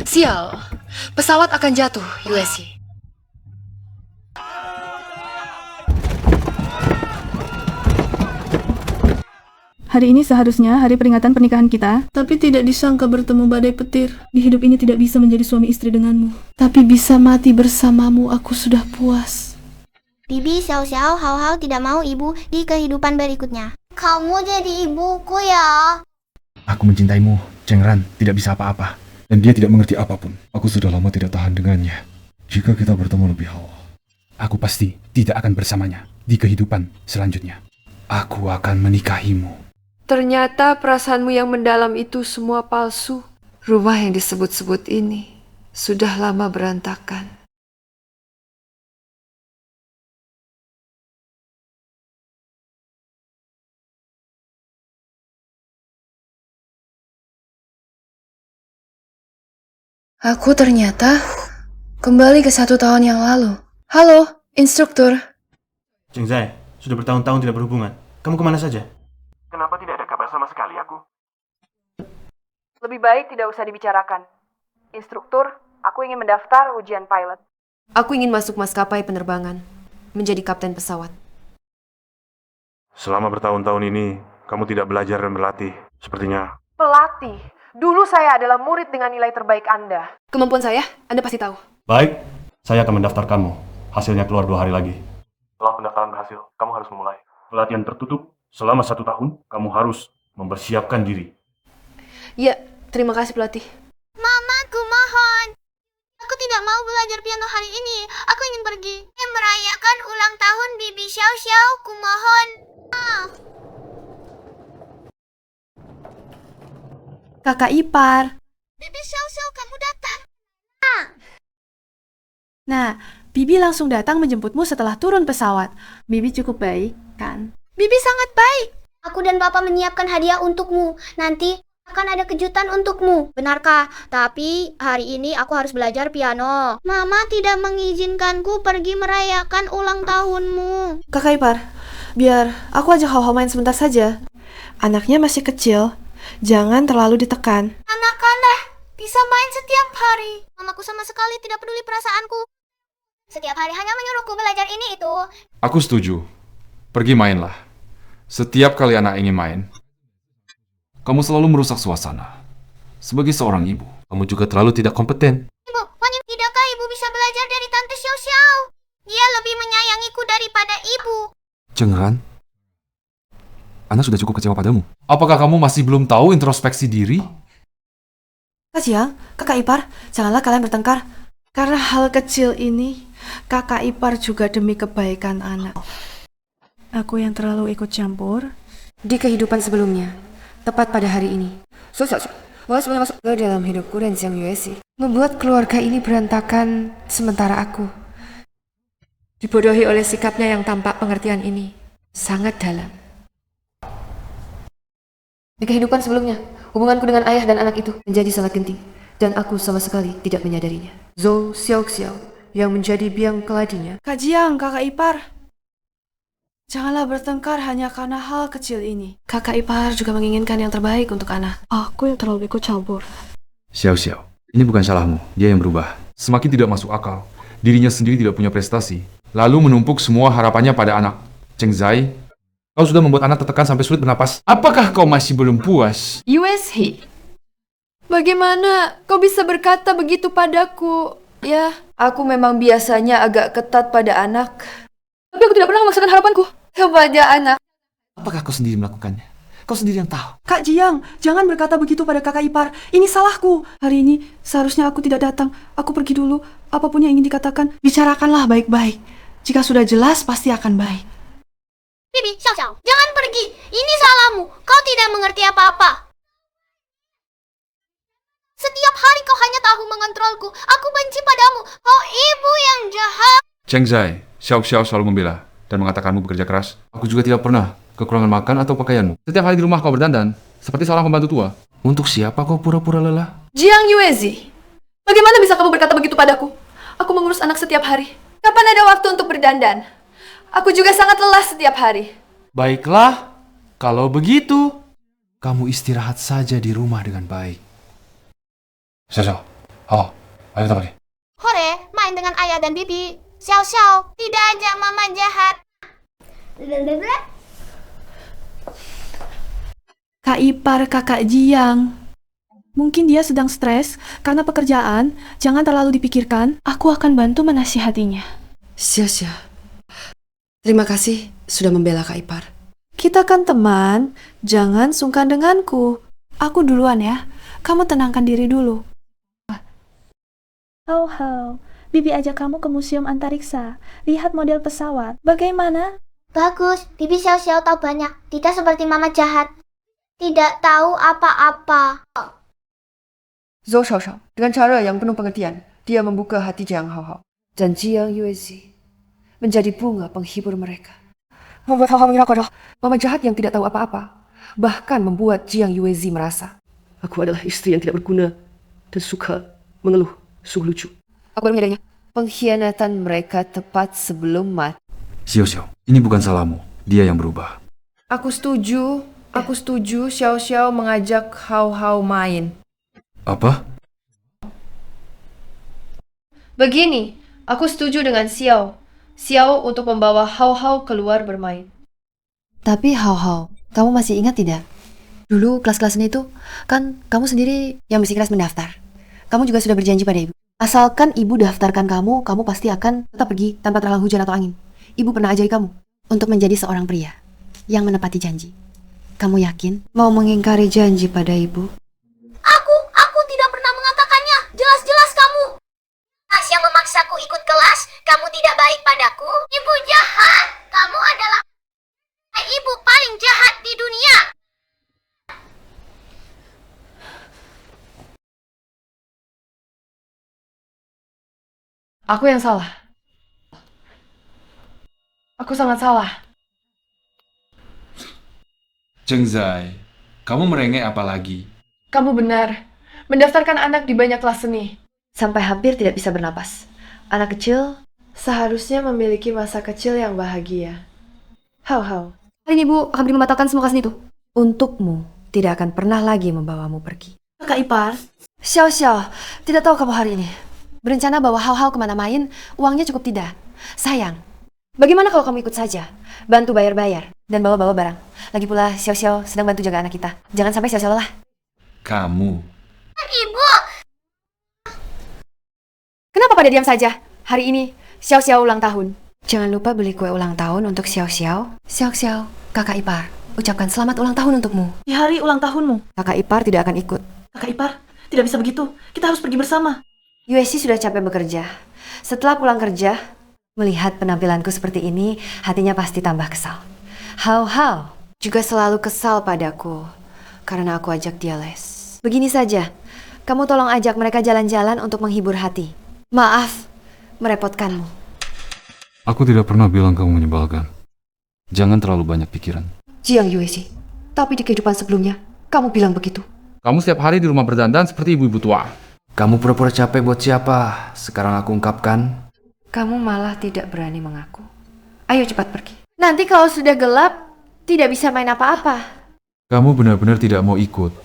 Sial, pesawat akan jatuh, USC. Hari ini seharusnya hari peringatan pernikahan kita. Tapi tidak disangka bertemu badai petir. Di hidup ini tidak bisa menjadi suami istri denganmu. Tapi bisa mati bersamamu, aku sudah puas. Bibi, Xiao, Hao tidak mau ibu di kehidupan berikutnya. Kamu jadi ibuku ya. Aku mencintaimu, Chengran tidak bisa apa-apa. Dan dia tidak mengerti apapun. Aku sudah lama tidak tahan dengannya. Jika kita bertemu lebih awal, aku pasti tidak akan bersamanya di kehidupan selanjutnya. Aku akan menikahimu. Ternyata perasaanmu yang mendalam itu semua palsu. Rumah yang disebut-sebut ini sudah lama berantakan. Aku ternyata kembali ke 1 tahun yang lalu. Halo, instruktur. Cheng Zai, sudah bertahun-tahun tidak berhubungan. Kamu kemana saja? Kenapa tidak ada kabar sama sekali aku? Lebih baik tidak usah dibicarakan. Instruktur, aku ingin mendaftar ujian pilot. Aku ingin masuk maskapai penerbangan, menjadi kapten pesawat. Selama bertahun-tahun ini, kamu tidak belajar dan berlatih. Sepertinya... Pelatih? Dulu saya adalah murid dengan nilai terbaik Anda. Kemampuan saya, Anda pasti tahu. Baik, saya akan mendaftar kamu. Hasilnya keluar 2 hari lagi. Setelah pendaftaran berhasil, kamu harus memulai. Pelatihan tertutup selama 1 tahun, kamu harus mempersiapkan diri. Ya, terima kasih pelatih. Mama, aku mohon. Aku tidak mau belajar piano hari ini. Aku ingin pergi. Ingin merayakan ulang tahun Bibi Xiao, ku mohon. Kakak ipar. Bibi Xiao, kamu datang. Nah, Bibi langsung datang menjemputmu setelah turun pesawat. Bibi cukup baik, kan? Bibi sangat baik. Aku dan Papa menyiapkan hadiah untukmu. Nanti akan ada kejutan untukmu. Benarkah? Tapi hari ini aku harus belajar piano. Mama tidak mengizinkanku pergi merayakan ulang tahunmu. Kakak ipar, biar aku ajak Hao main sebentar saja. Anaknya masih kecil. Jangan terlalu ditekan. Anak-anak bisa main setiap hari. Mamaku sama sekali tidak peduli perasaanku. Setiap hari hanya menyuruhku belajar ini itu. Aku setuju. Pergi mainlah. Setiap kali anak ingin main, kamu selalu merusak suasana. Sebagai seorang ibu, kamu juga terlalu tidak kompeten. Ibu, tidakkah ibu bisa belajar dari Tante Xiao? Dia lebih menyayangiku daripada ibu. Chengran, Anda sudah cukup kecewa padamu. Apakah kamu masih belum tahu introspeksi diri? Kak Jiang, kakak ipar, janganlah kalian bertengkar. Karena hal kecil ini, kakak ipar juga demi kebaikan anak. Aku yang terlalu ikut campur. Di kehidupan sebelumnya, tepat pada hari ini, masuk ke dalam hidupku dan Jiang Yuesi, membuat keluarga ini berantakan, sementara aku dibodohi oleh sikapnya yang tampak pengertian ini sangat dalam. Di kehidupan sebelumnya, hubunganku dengan ayah dan anak itu menjadi sangat genting, dan aku sama sekali tidak menyadarinya. Zhou Xiao yang menjadi biang keladinya. Kak Jiang, kakak ipar, janganlah bertengkar hanya karena hal kecil ini. Kakak ipar juga menginginkan yang terbaik untuk anak. Aku yang terlalu ikut campur. Xiao, ini bukan salahmu. Dia yang berubah. Semakin tidak masuk akal. Dirinya sendiri tidak punya prestasi. Lalu menumpuk semua harapannya pada anak. Cheng Zai, kau sudah membuat anak tertekan sampai sulit bernapas. Apakah kau masih belum puas? USH, bagaimana kau bisa berkata begitu padaku? Ya, aku memang biasanya agak ketat pada anak. Tapi aku tidak pernah memaksakan harapanku kepada anak. Apakah kau sendiri melakukannya? Kau sendiri yang tahu. Kak Jiang, jangan berkata begitu pada kakak ipar. Ini salahku. Hari ini seharusnya aku tidak datang. Aku pergi dulu. Apapun yang ingin dikatakan, bicarakanlah baik-baik. Jika sudah jelas, pasti akan baik. Bibi Xiao, jangan pergi. Ini salahmu. Kau tidak mengerti apa-apa. Setiap hari kau hanya tahu mengontrolku. Aku benci padamu. Kau ibu yang jahat. Cheng Zai, Xiao selalu membela dan mengatakanmu bekerja keras. Aku juga tidak pernah kekurangan makan atau pakaianmu. Setiap hari di rumah kau berdandan, seperti seorang pembantu tua. Untuk siapa kau pura-pura lelah? Jiang Yuezi, bagaimana bisa kamu berkata begitu padaku? Aku mengurus anak setiap hari. Kapan ada waktu untuk berdandan? Aku juga sangat lelah setiap hari. Baiklah, kalau begitu, kamu istirahat saja di rumah dengan baik. Xiao, Oh, ayo kita pergi. Hore, main dengan ayah dan bibi. Xiao Xiao, tidak ajak mama jahat. Kak Ipar, Kakak Jiang. Mungkin dia sedang stres karena pekerjaan. Jangan terlalu dipikirkan. Aku akan bantu menasihatinya. Sia-sia. Terima kasih sudah membela Kak Ipar. Kita kan teman. Jangan sungkan denganku. Aku duluan ya. Kamu tenangkan diri dulu. Hao, Bibi ajak kamu ke Museum Antariksa. Lihat model pesawat. Bagaimana? Bagus, bibi Xiao Xiao tahu banyak. Tidak seperti mama jahat. Tidak tahu apa-apa. Zhou Shaoshao, dengan cara yang penuh pengertian, dia membuka hati Jiang Hao-hao. Dan Jiang Yuezi menjadi bunga penghibur mereka. Membuat Hao-hao mengira kodoh. Mama jahat yang tidak tahu apa-apa. Bahkan membuat Jiang Yuezi merasa, aku adalah istri yang tidak berguna dan suka mengeluh, sungguh lucu. Aku menyadarinya. Pengkhianatan mereka tepat sebelum mati. Xiao Xiao, ini bukan salahmu. Dia yang berubah. Aku setuju Xiao Xiao mengajak Hao Hao main. Apa? Begini, aku setuju dengan Xiao untuk membawa Hao Hao keluar bermain. Tapi Hao, kamu masih ingat tidak? Dulu kelas-kelas itu, kan kamu sendiri yang bersikeras mendaftar. Kamu juga sudah berjanji pada ibu. Asalkan ibu daftarkan kamu pasti akan tetap pergi tanpa terhalang hujan atau angin. Ibu pernah ajari kamu untuk menjadi seorang pria yang menepati janji. Kamu yakin mau mengingkari janji pada ibu? Aku tidak pernah mengatakannya. Jelas-jelas kamu. Yang memaksaku ikut kelas, kamu tidak baik padaku. Ibu jahat. Kamu adalah ibu paling jahat di dunia. Aku yang salah. Aku sangat salah. Cheng Zai, kamu merengek apa lagi? Kamu benar. Mendaftarkan anak di banyak kelas seni. Sampai hampir tidak bisa bernapas. Anak kecil seharusnya memiliki masa kecil yang bahagia. Hao. Hari ini ibu akan membatalkan semua kelas itu. Untukmu, tidak akan pernah lagi membawamu pergi. Kakak Ipar, Xiao, tidak tahu kamu hari ini berencana bawa Hao kemana main, uangnya cukup tidak. Sayang, bagaimana kalau kamu ikut saja, bantu bayar-bayar, dan bawa-bawa barang. Lagi pula Xiao sedang bantu jaga anak kita. Jangan sampai Xiao lelah. Kamu. Ibu, Kenapa pada diam saja? Hari ini Xiao ulang tahun. Jangan lupa beli kue ulang tahun untuk Xiao. Xiao, kakak ipar, ucapkan selamat ulang tahun untukmu. di hari ulang tahunmu. Kakak ipar tidak akan ikut. Kakak Ipar, tidak bisa begitu. Kita harus pergi bersama. USC sudah capek bekerja. Setelah pulang kerja, melihat penampilanku seperti ini, hatinya pasti tambah kesal. Hao juga selalu kesal padaku karena aku ajak dia les. Begini saja, kamu tolong ajak mereka jalan-jalan untuk menghibur hati. Maaf, merepotkanmu. Aku tidak pernah bilang kamu menyebalkan. Jangan terlalu banyak pikiran. Jiang USC, tapi di kehidupan sebelumnya, kamu bilang begitu. Kamu setiap hari di rumah berdandan seperti ibu-ibu tua. Kamu pura-pura capek buat siapa? Sekarang aku ungkapkan. Kamu malah tidak berani mengaku. Ayo cepat pergi. Nanti kalau sudah gelap, tidak bisa main apa-apa. Kamu benar-benar tidak mau ikut.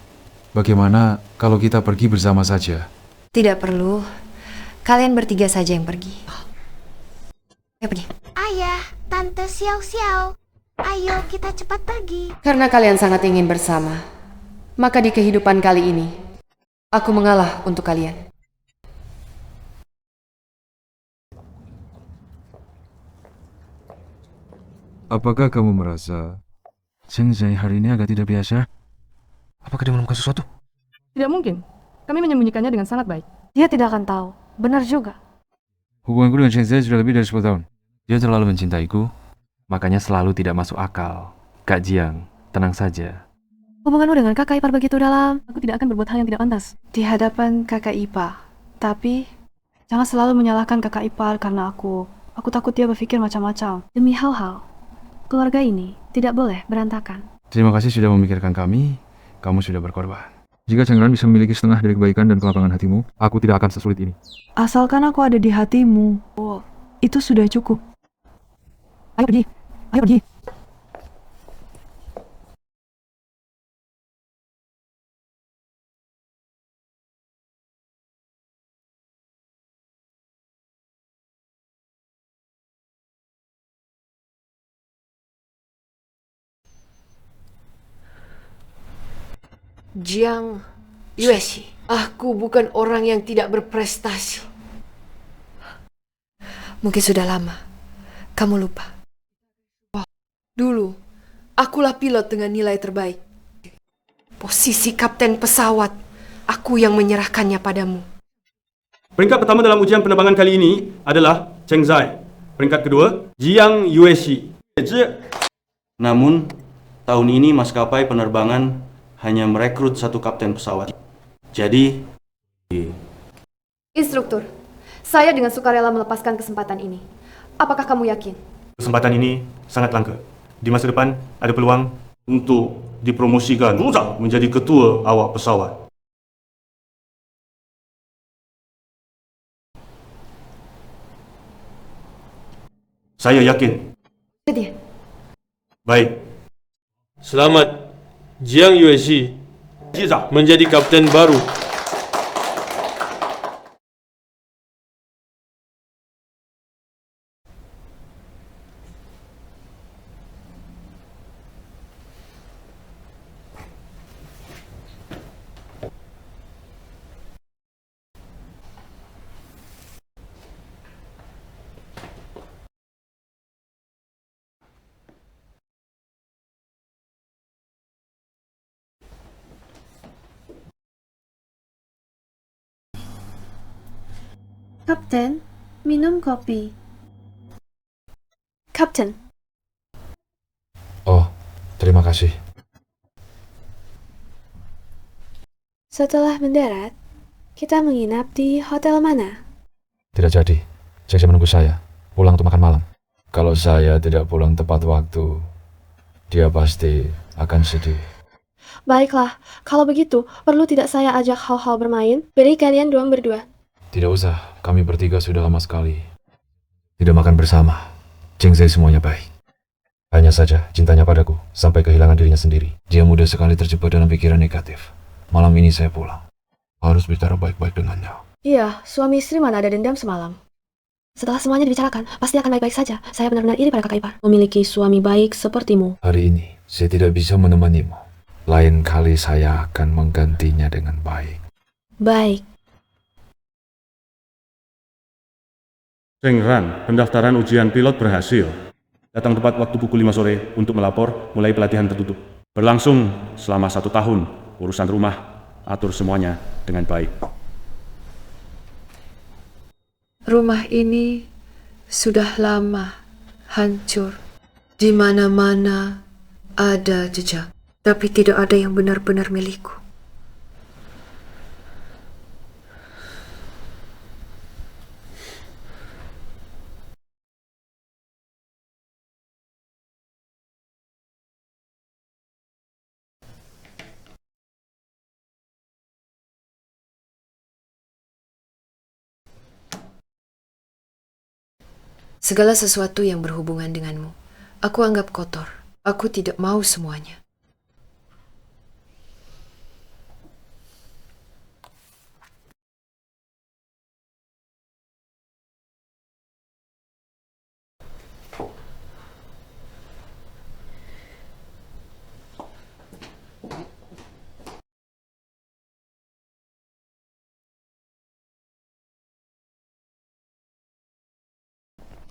Bagaimana kalau kita pergi bersama saja? Tidak perlu. Kalian bertiga saja yang pergi. Ayo pergi. ayah, Tante Xiao. Ayo kita cepat pergi. Karena kalian sangat ingin bersama, maka di kehidupan kali ini, aku mengalah untuk kalian. Apakah kamu merasa Cheng Zai hari ini agak tidak biasa? Apakah dia menemukan sesuatu? Tidak mungkin. Kami menyembunyikannya dengan sangat baik. Dia tidak akan tahu. Benar juga. Hubunganku dengan Cheng Zai sudah lebih dari 10 tahun. Dia terlalu mencintaiku, makanya selalu tidak masuk akal. Kak Jiang, tenang saja. Hubunganmu dengan kakak ipar begitu dalam. Aku tidak akan berbuat hal yang tidak pantas. Di hadapan kakak Ipar. Tapi, jangan selalu menyalahkan kakak Ipar karena aku. Aku takut dia berpikir macam-macam. Demi hal-hal, keluarga ini tidak boleh berantakan. Terima kasih sudah memikirkan kami. Kamu sudah berkorban. Jika Cheng Ran bisa memiliki setengah dari kebaikan dan kelapangan hatimu, aku tidak akan sesulit ini. Asalkan aku ada di hatimu, itu sudah cukup. Ayo pergi. Jiang Yueshi. Aku bukan orang yang tidak berprestasi. Mungkin sudah lama kamu lupa. Dulu, akulah pilot dengan nilai terbaik. Posisi kapten pesawat, aku yang menyerahkannya padamu. Peringkat pertama dalam ujian penerbangan kali ini adalah Cheng Zai. Peringkat kedua, Jiang Yueshi. Namun, tahun ini maskapai penerbangan hanya merekrut satu kapten pesawat. Jadi, Instruktur, saya dengan sukarela melepaskan kesempatan ini. Apakah kamu yakin? kesempatan ini sangat langka. Di masa depan, ada peluang untuk dipromosikan menjadi ketua awak pesawat. Saya yakin. Sedia. Baik. Selamat, Jiang Yueshi menjadi kapten baru. Kapten, minum kopi. Kapten, Oh, terima kasih. Setelah mendarat, kita menginap di hotel mana? Tidak jadi. Cheng menunggu saya pulang untuk makan malam. Kalau saya tidak pulang tepat waktu, dia pasti akan sedih. Baiklah, kalau begitu, perlu tidak saya ajak Hao-Hao bermain? Beri kalian doang berdua. Tidak usah, kami bertiga sudah lama sekali tidak makan bersama. Cheng Zai semuanya baik. Hanya saja cintanya padaku sampai kehilangan dirinya sendiri. Dia mudah sekali terjebak dalam pikiran negatif. Malam ini saya pulang. Harus bicara baik-baik dengannya. Iya, suami istri mana ada dendam semalam. Setelah semuanya dibicarakan, pasti akan baik-baik saja. Saya benar-benar iri pada kakak ipar. Memiliki suami baik sepertimu. Hari ini saya tidak bisa menemanimu. Lain kali saya akan menggantinya dengan baik. Baik. Cheng Ran, pendaftaran ujian pilot berhasil. Datang tepat waktu pukul 5 sore untuk melapor mulai pelatihan tertutup. Berlangsung selama 1 tahun. Urusan rumah, atur semuanya dengan baik. Rumah ini sudah lama hancur. Di mana-mana ada jejak, tapi tidak ada yang benar-benar milikku. Segala sesuatu yang berhubungan denganmu, aku anggap kotor. Aku tidak mau semuanya.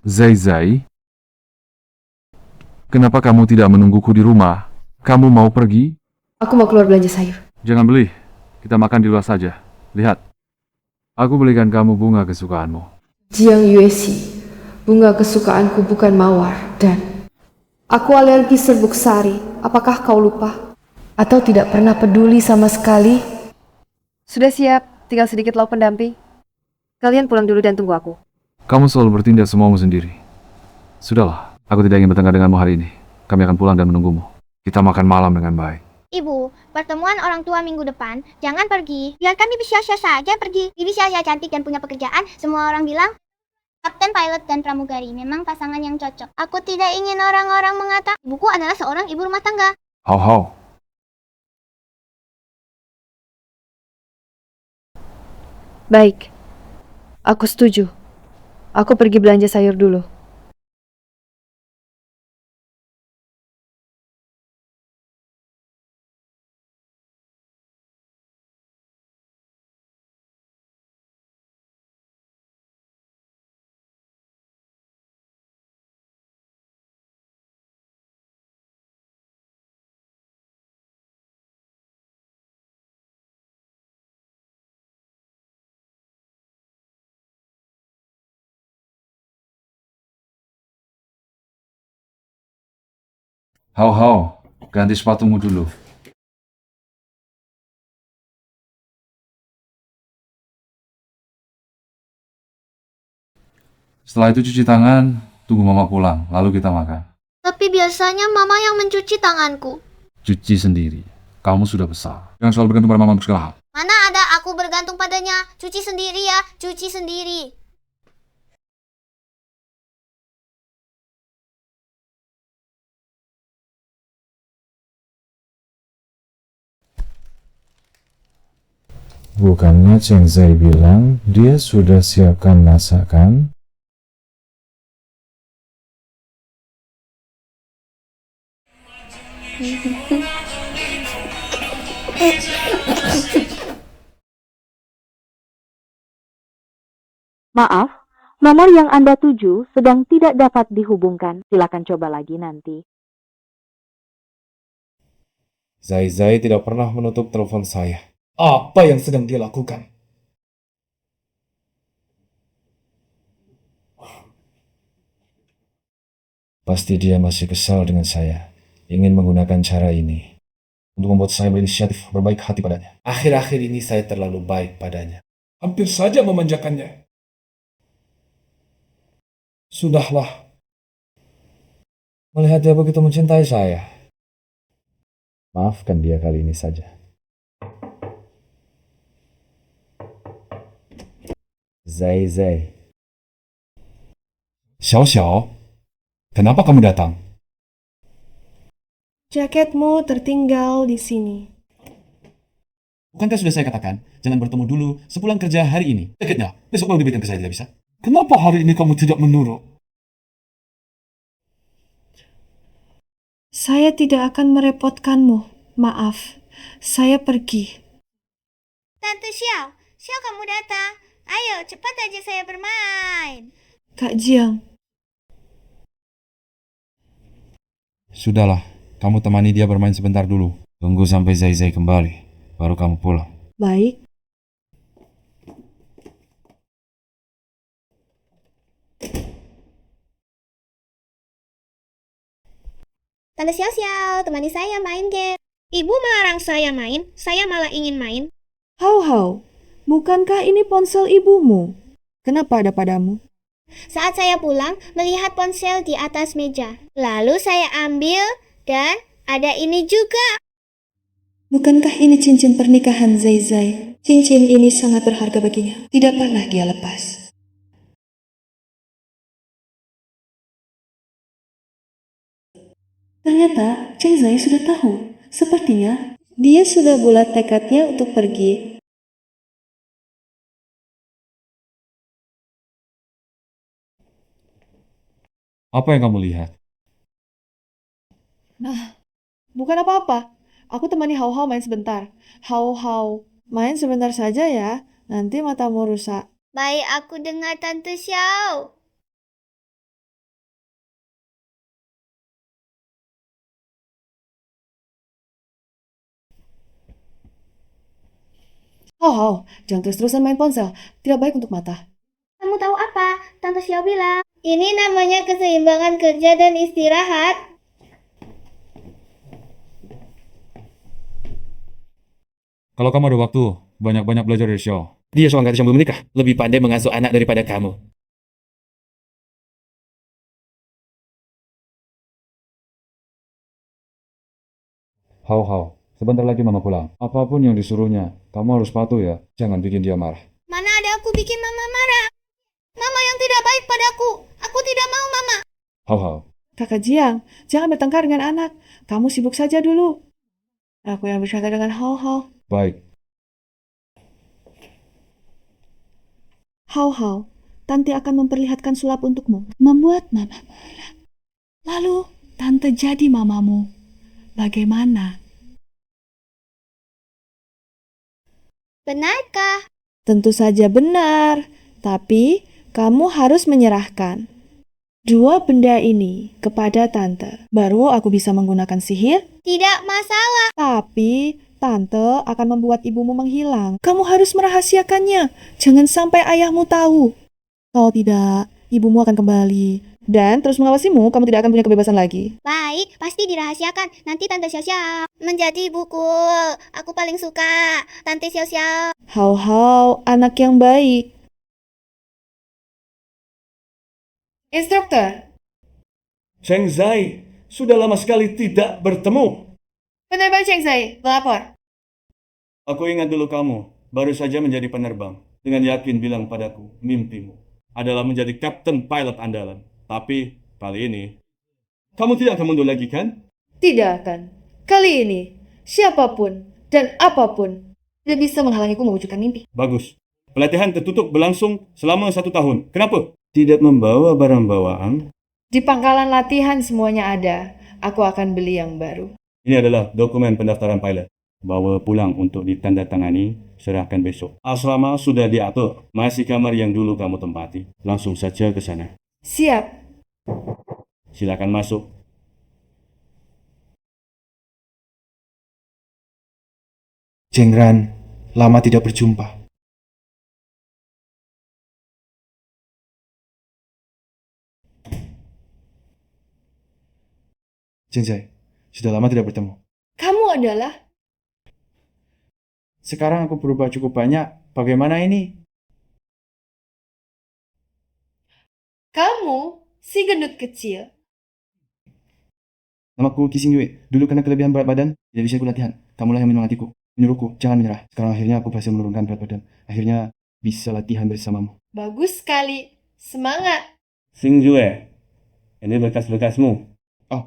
Zai, kenapa kamu tidak menungguku di rumah? Kamu mau pergi? Aku mau keluar belanja sayur. Jangan beli, kita makan di luar saja. Lihat, aku belikan kamu bunga kesukaanmu. Jiang Yueshi, bunga kesukaanku bukan mawar dan aku alergi serbuk sari. Apakah kau lupa? Atau tidak pernah peduli sama sekali? Sudah siap, tinggal sedikit lauk pendamping. Kalian pulang dulu dan tunggu aku. Kamu selalu bertindak semuamu sendiri. Sudahlah, aku tidak ingin bertengkar denganmu hari ini. Kami akan pulang dan menunggumu. Kita makan malam dengan baik. Ibu, pertemuan orang tua minggu depan, jangan pergi. Biarkan Bibi Syasha saja pergi. Bibi Syasha cantik dan punya pekerjaan. Semua orang bilang, Kapten Pilot dan Pramugari memang pasangan yang cocok. Aku tidak ingin orang-orang mengatakan, ibuku adalah seorang ibu rumah tangga. Hao. Baik, aku setuju. Aku pergi belanja sayur dulu. Hao, ganti sepatumu dulu. Setelah itu cuci tangan, tunggu mama pulang, lalu kita makan. Tapi biasanya mama yang mencuci tanganku. Cuci sendiri. Kamu sudah besar. Jangan selalu bergantung pada mama untuk segala hal. Mana ada aku bergantung padanya. Cuci sendiri ya, cuci sendiri. Bukannya Cheng Zai bilang dia sudah siapkan masakan? Maaf, nomor yang Anda tuju sedang tidak dapat dihubungkan. Silakan coba lagi nanti. Zai tidak pernah menutup telepon saya. Apa yang sedang dia lakukan? Pasti dia masih kesal dengan saya. Ingin menggunakan cara ini untuk membuat saya berinisiatif berbaik hati padanya. Akhir-akhir ini saya terlalu baik padanya. Hampir saja memanjakannya. Sudahlah. Melihat dia begitu mencintai saya. Maafkan dia kali ini saja. Zai. Xiao, kenapa kamu datang? Jaketmu tertinggal di sini. Bukankah sudah saya katakan, jangan bertemu dulu sepulang kerja hari ini. Jaketnya, besok mau diberikan ke saya, tidak bisa? Kenapa hari ini kamu tidak menurut? Saya tidak akan merepotkanmu. Maaf, saya pergi. Tante Xiao, kamu datang. Ayo, cepat aja saya bermain. Kak Jiang, Sudahlah, kamu temani dia bermain sebentar dulu. Tunggu sampai Zai kembali, baru kamu pulang. baik. Tante Xiao, temani saya main game. Ibu melarang saya main, saya malah ingin main. Hao, bukankah ini ponsel ibumu? Kenapa ada padamu? Saat saya pulang, melihat ponsel di atas meja. Lalu saya ambil dan ada ini juga. Bukankah ini cincin pernikahan Zai? Cincin ini sangat berharga baginya. Tidak pernah dia lepas. Ternyata Cheng Zai sudah tahu. Sepertinya dia sudah bulat tekadnya untuk pergi. Apa yang kamu lihat? Nah, bukan apa-apa. Aku temani Hao main sebentar. Hao, main sebentar saja ya. Nanti matamu rusak. Baik, aku dengar Tante Xiao. Hao, jangan terus-terusan main ponsel. Tidak baik untuk mata. Kamu tahu apa? Tante Xiao bilang, ini namanya keseimbangan kerja dan istirahat. Kalau kamu ada waktu, banyak-banyak belajar dari Xiao. Dia seorang gadis yang belum menikah, lebih pandai mengasuh anak daripada kamu. Hao, sebentar lagi mama pulang. Apapun yang disuruhnya, kamu harus patuh ya. Jangan bikin dia marah. Mana ada aku bikin mama marah? Mama yang tidak baik padaku. Aku tidak mau mama. Hao. Kakak Jiang, jangan bertengkar dengan anak. Kamu sibuk saja dulu. Aku yang bercakap dengan Hao. Baik. Hao, Tante akan memperlihatkan sulap untukmu. Membuat mama marah. Lalu, Tante jadi mamamu. Bagaimana? Benarkah? Tentu saja benar. Tapi, kamu harus menyerahkan 2 benda ini kepada Tante. Baru aku bisa menggunakan sihir. Tidak masalah. Tapi, Tante akan membuat ibumu menghilang. Kamu harus merahasiakannya. Jangan sampai ayahmu tahu. Kalau tidak, ibumu akan kembali Dan terus mengawasimu, kamu tidak akan punya kebebasan lagi. Baik, pasti dirahasiakan. Nanti Tante Xiao Xiao menjadi buku aku paling suka. Tante Xiao Xiao. Hau-hau, anak yang baik. Instruktur, Cheng Zai, sudah lama sekali tidak bertemu. penerbang Cheng Zai, melapor. Aku ingat dulu kamu baru saja menjadi penerbang. Dengan yakin bilang padaku, mimpimu adalah menjadi kapten pilot andalan. Tapi kali ini, kamu tidak akan mundur lagi kan? Tidak akan. Kali ini, siapapun dan apapun tidak bisa menghalangiku mewujudkan mimpi. Bagus. Pelatihan tertutup berlangsung selama 1 tahun. Kenapa? Tidak membawa barang bawaan. Di pangkalan latihan semuanya ada. Aku akan beli yang baru. Ini adalah dokumen pendaftaran pilot. Bawa pulang untuk ditandatangani, serahkan besok. Asrama sudah diatur. Masih kamar yang dulu kamu tempati. Langsung saja ke sana. Siap. Silakan masuk. Cengran, lama tidak berjumpa. Cheng Zai, sudah lama tidak bertemu. Kamu adalah... Sekarang aku berubah cukup banyak. Bagaimana ini? Kamu, si gendut kecil. Namaku Kissing Yue. Dulu karena kelebihan berat badan, tidak bisa ikut latihan. Kamulah yang menyemangatiku. Menyuruhku, jangan menyerah. Sekarang akhirnya aku berhasil menurunkan berat badan. Akhirnya bisa latihan bersamamu. Bagus sekali. Semangat. Xing Yue, ini berkas-berkasmu. Oh.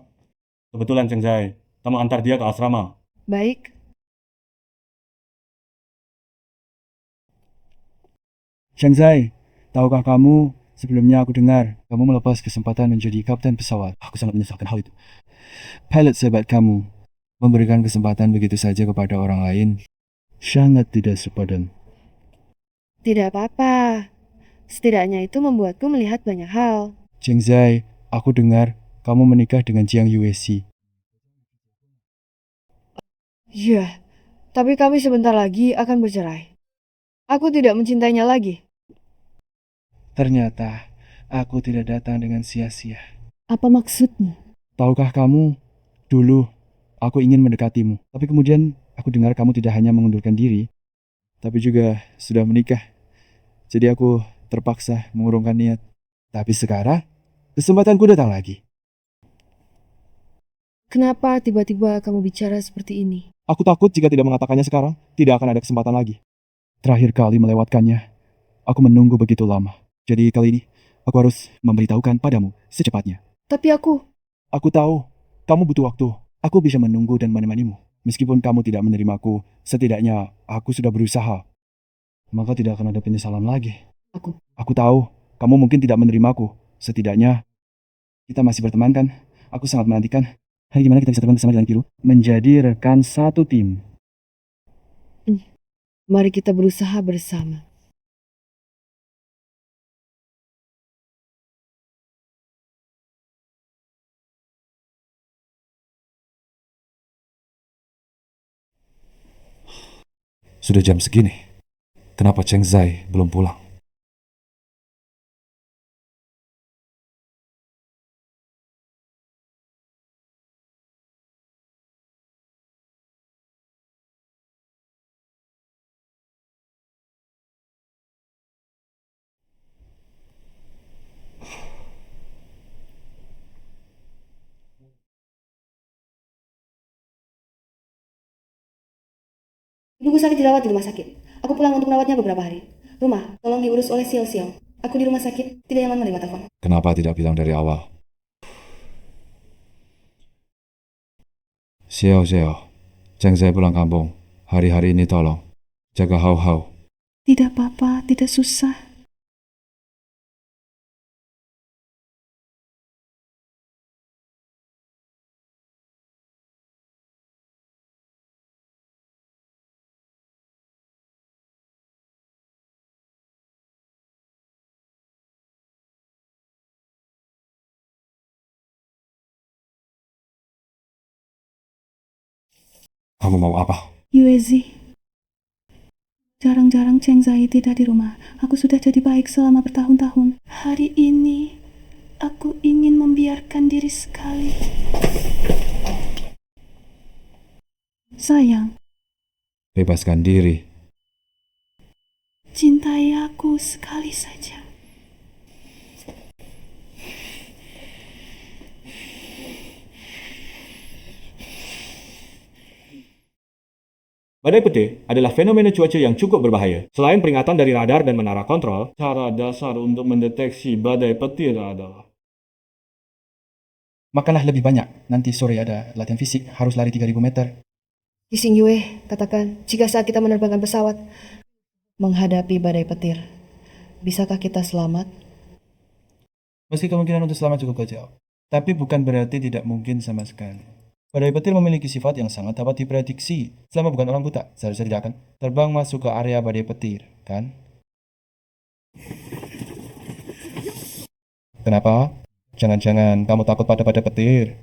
Kebetulan Cheng Zai, kamu antar dia ke asrama. Baik. Cheng Zai, tahukah kamu, sebelumnya aku dengar kamu melepas kesempatan menjadi kapten pesawat. Aku sangat menyesalkan hal itu. Pilot sehebat kamu memberikan kesempatan begitu saja kepada orang lain sangat tidak sepadan. Tidak apa-apa. Setidaknya itu membuatku melihat banyak hal. Cheng Zai, aku dengar kamu menikah dengan Jiang Yueshi. Ya, tapi kami sebentar lagi akan bercerai. Aku tidak mencintainya lagi. Ternyata aku tidak datang dengan sia-sia. Apa maksudmu? Tahukah kamu, dulu aku ingin mendekatimu. Tapi kemudian aku dengar kamu tidak hanya mengundurkan diri, tapi juga sudah menikah. Jadi aku terpaksa mengurungkan niat. Tapi sekarang, kesempatanku datang lagi. Kenapa tiba-tiba kamu bicara seperti ini? Aku takut jika tidak mengatakannya sekarang, tidak akan ada kesempatan lagi. Terakhir kali melewatkannya, aku menunggu begitu lama. Jadi kali ini, aku harus memberitahukan padamu secepatnya. Tapi aku tahu, kamu butuh waktu. Aku bisa menunggu dan menemanimu. Meskipun kamu tidak menerimaku, setidaknya aku sudah berusaha. Maka tidak akan ada penyesalan lagi. Aku tahu, kamu mungkin tidak menerimaku. Setidaknya, kita masih berteman kan? Aku sangat menantikan. Hari gimana kita bisa terbang bersama jalan biru? Menjadi rekan satu tim. Mari kita berusaha bersama. Sudah jam segini. Kenapa Cheng Zai belum pulang? Ibuku sakit dirawat di rumah sakit. Aku pulang untuk merawatnya beberapa hari. Rumah, tolong diurus oleh Xiao Xiao. Aku di rumah sakit, tidak nyaman menerima telepon. Kenapa tidak bilang dari awal? Xiao, Cheng Zai pulang kampung. Hari-hari ini tolong jaga Hau. Tidak apa-apa, tidak susah. Kamu mau apa? Yuezi, jarang-jarang Cheng Zai tidak di rumah. Aku sudah jadi baik selama bertahun-tahun. Hari ini, Aku ingin membiarkan diri sekali. Sayang, Bebaskan diri. cintai aku sekali saja. Badai petir adalah fenomena cuaca yang cukup berbahaya. Selain peringatan dari radar dan menara kontrol, cara dasar untuk mendeteksi badai petir adalah Makanlah lebih banyak. Nanti sore ada latihan fisik, harus lari 3.000 meter. Xing Yue, katakan, jika saat kita menerbangkan pesawat menghadapi badai petir, bisakah kita selamat? Meski kemungkinan untuk selamat cukup kecil, tapi bukan berarti tidak mungkin sama sekali. Badai petir memiliki sifat yang sangat dapat diprediksi. Selama bukan orang buta, seharusnya tidak akan terbang masuk ke area badai petir, kan? Kenapa? Jangan-jangan kamu takut pada badai petir?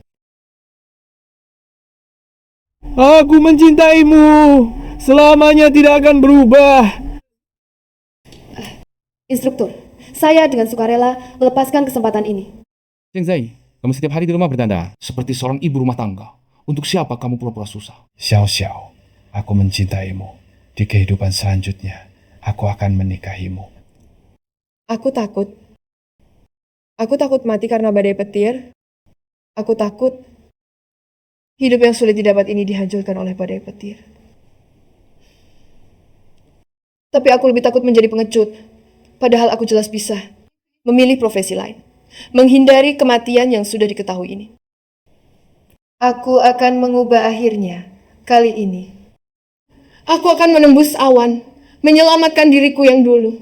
Aku mencintaimu. Selamanya tidak akan berubah. Instruktur, saya dengan sukarela melepaskan kesempatan ini. Cheng Zai, kamu setiap hari di rumah bertanda seperti seorang ibu rumah tangga. Untuk siapa kamu pura-pura susah? Xiao Xiao, aku mencintaimu. Di kehidupan selanjutnya, aku akan menikahimu. Aku takut. Aku takut mati karena badai petir. Aku takut hidup yang sulit didapat ini dihancurkan oleh badai petir. Tapi aku lebih takut menjadi pengecut. Padahal aku jelas bisa memilih profesi lain. Menghindari kematian yang sudah diketahui ini. Aku akan mengubah akhirnya kali ini. Aku akan menembus awan, menyelamatkan diriku yang dulu.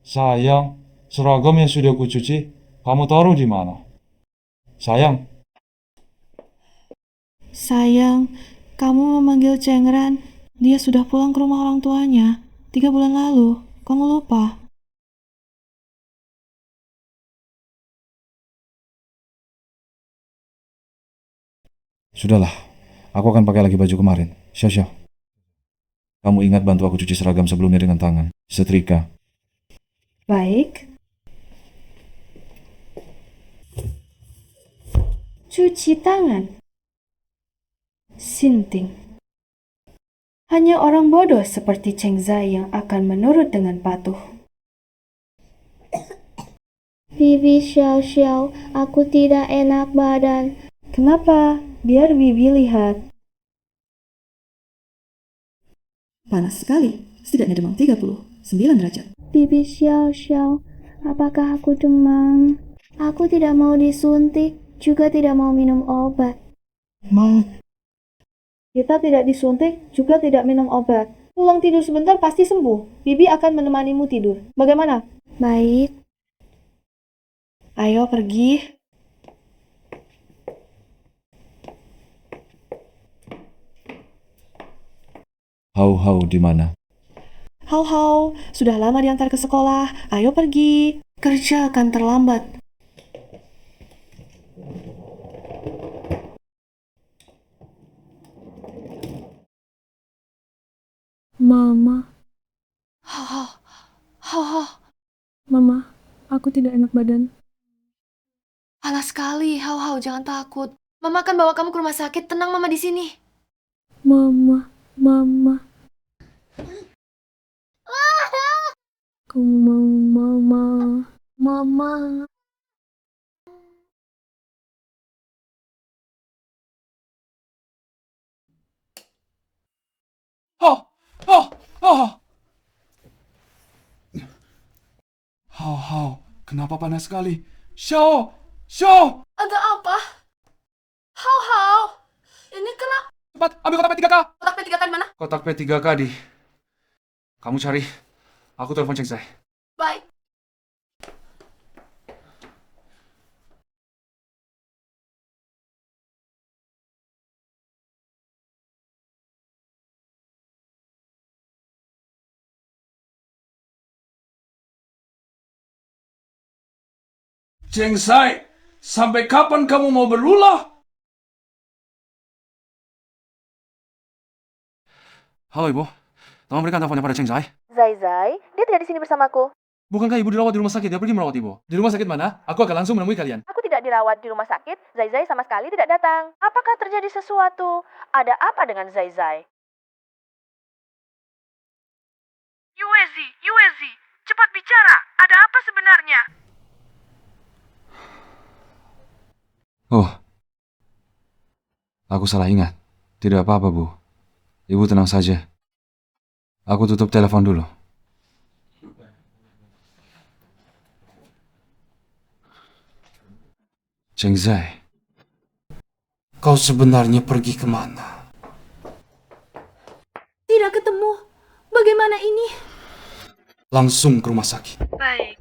Sayang, seragam yang sudah kucuci, kamu taruh di mana? Sayang, Sayang, kamu memanggil Cengran. Dia sudah pulang ke rumah orang tuanya 3 bulan lalu. Kamu lupa? sudahlah. Aku akan pakai lagi baju kemarin. Xiao Xiao, kamu ingat bantu aku cuci seragam sebelumnya dengan tangan. Setrika. Baik. Cuci tangan. Sinting. Hanya orang bodoh seperti Cheng Zai yang akan menurut dengan patuh. Bibi Xiao Xiao, aku tidak enak badan. Kenapa? Biar Bibi lihat. Panas sekali. Setidaknya demam 39 derajat. Bibi Xiao Xiao, apakah aku demam? Aku tidak mau disuntik, juga tidak mau minum obat. Mau. Kita tidak disuntik, juga tidak minum obat. Pulang tidur sebentar pasti sembuh. Bibi akan menemanimu tidur. Bagaimana? Baik. Ayo pergi. Hau-hau di mana? Hau-hau, sudah lama diantar ke sekolah. Ayo pergi. Kerja akan terlambat. Mama, Hau-hau. Mama, aku tidak enak badan. Alah sekali, Hau-hau, jangan takut. Mama akan bawa kamu ke rumah sakit. Tenang, Mama di sini. Mama. Aku mau Mama. Hau, kenapa panas sekali? Xiao! Ada apa? Hau-hau. Ini kenapa? Cepat, ambil kotak P3K! Kotak P3K di mana? Kotak P3K di... Kamu cari. Aku telepon Cheng Zai. Baik. Cheng Zai, sampai kapan kamu mau berulah? Halo ibu, tolong berikan teleponnya pada Cheng Zai. Zai, dia tidak di sini bersamaku. Bukankah ibu dirawat di rumah sakit? Dia pergi merawat ibu. Di rumah sakit mana? Aku akan langsung menemui kalian. Aku tidak dirawat di rumah sakit. Zai sama sekali tidak datang. Apakah terjadi sesuatu? Ada apa dengan Zai? Yuezi, cepat bicara. Ada apa sebenarnya? Oh, aku salah ingat. Tidak apa-apa, Bu. Ibu tenang saja. Aku tutup telepon dulu. Cheng Zai, kau sebenarnya pergi kemana? Tidak ketemu. Bagaimana ini? Langsung ke rumah sakit. Baik.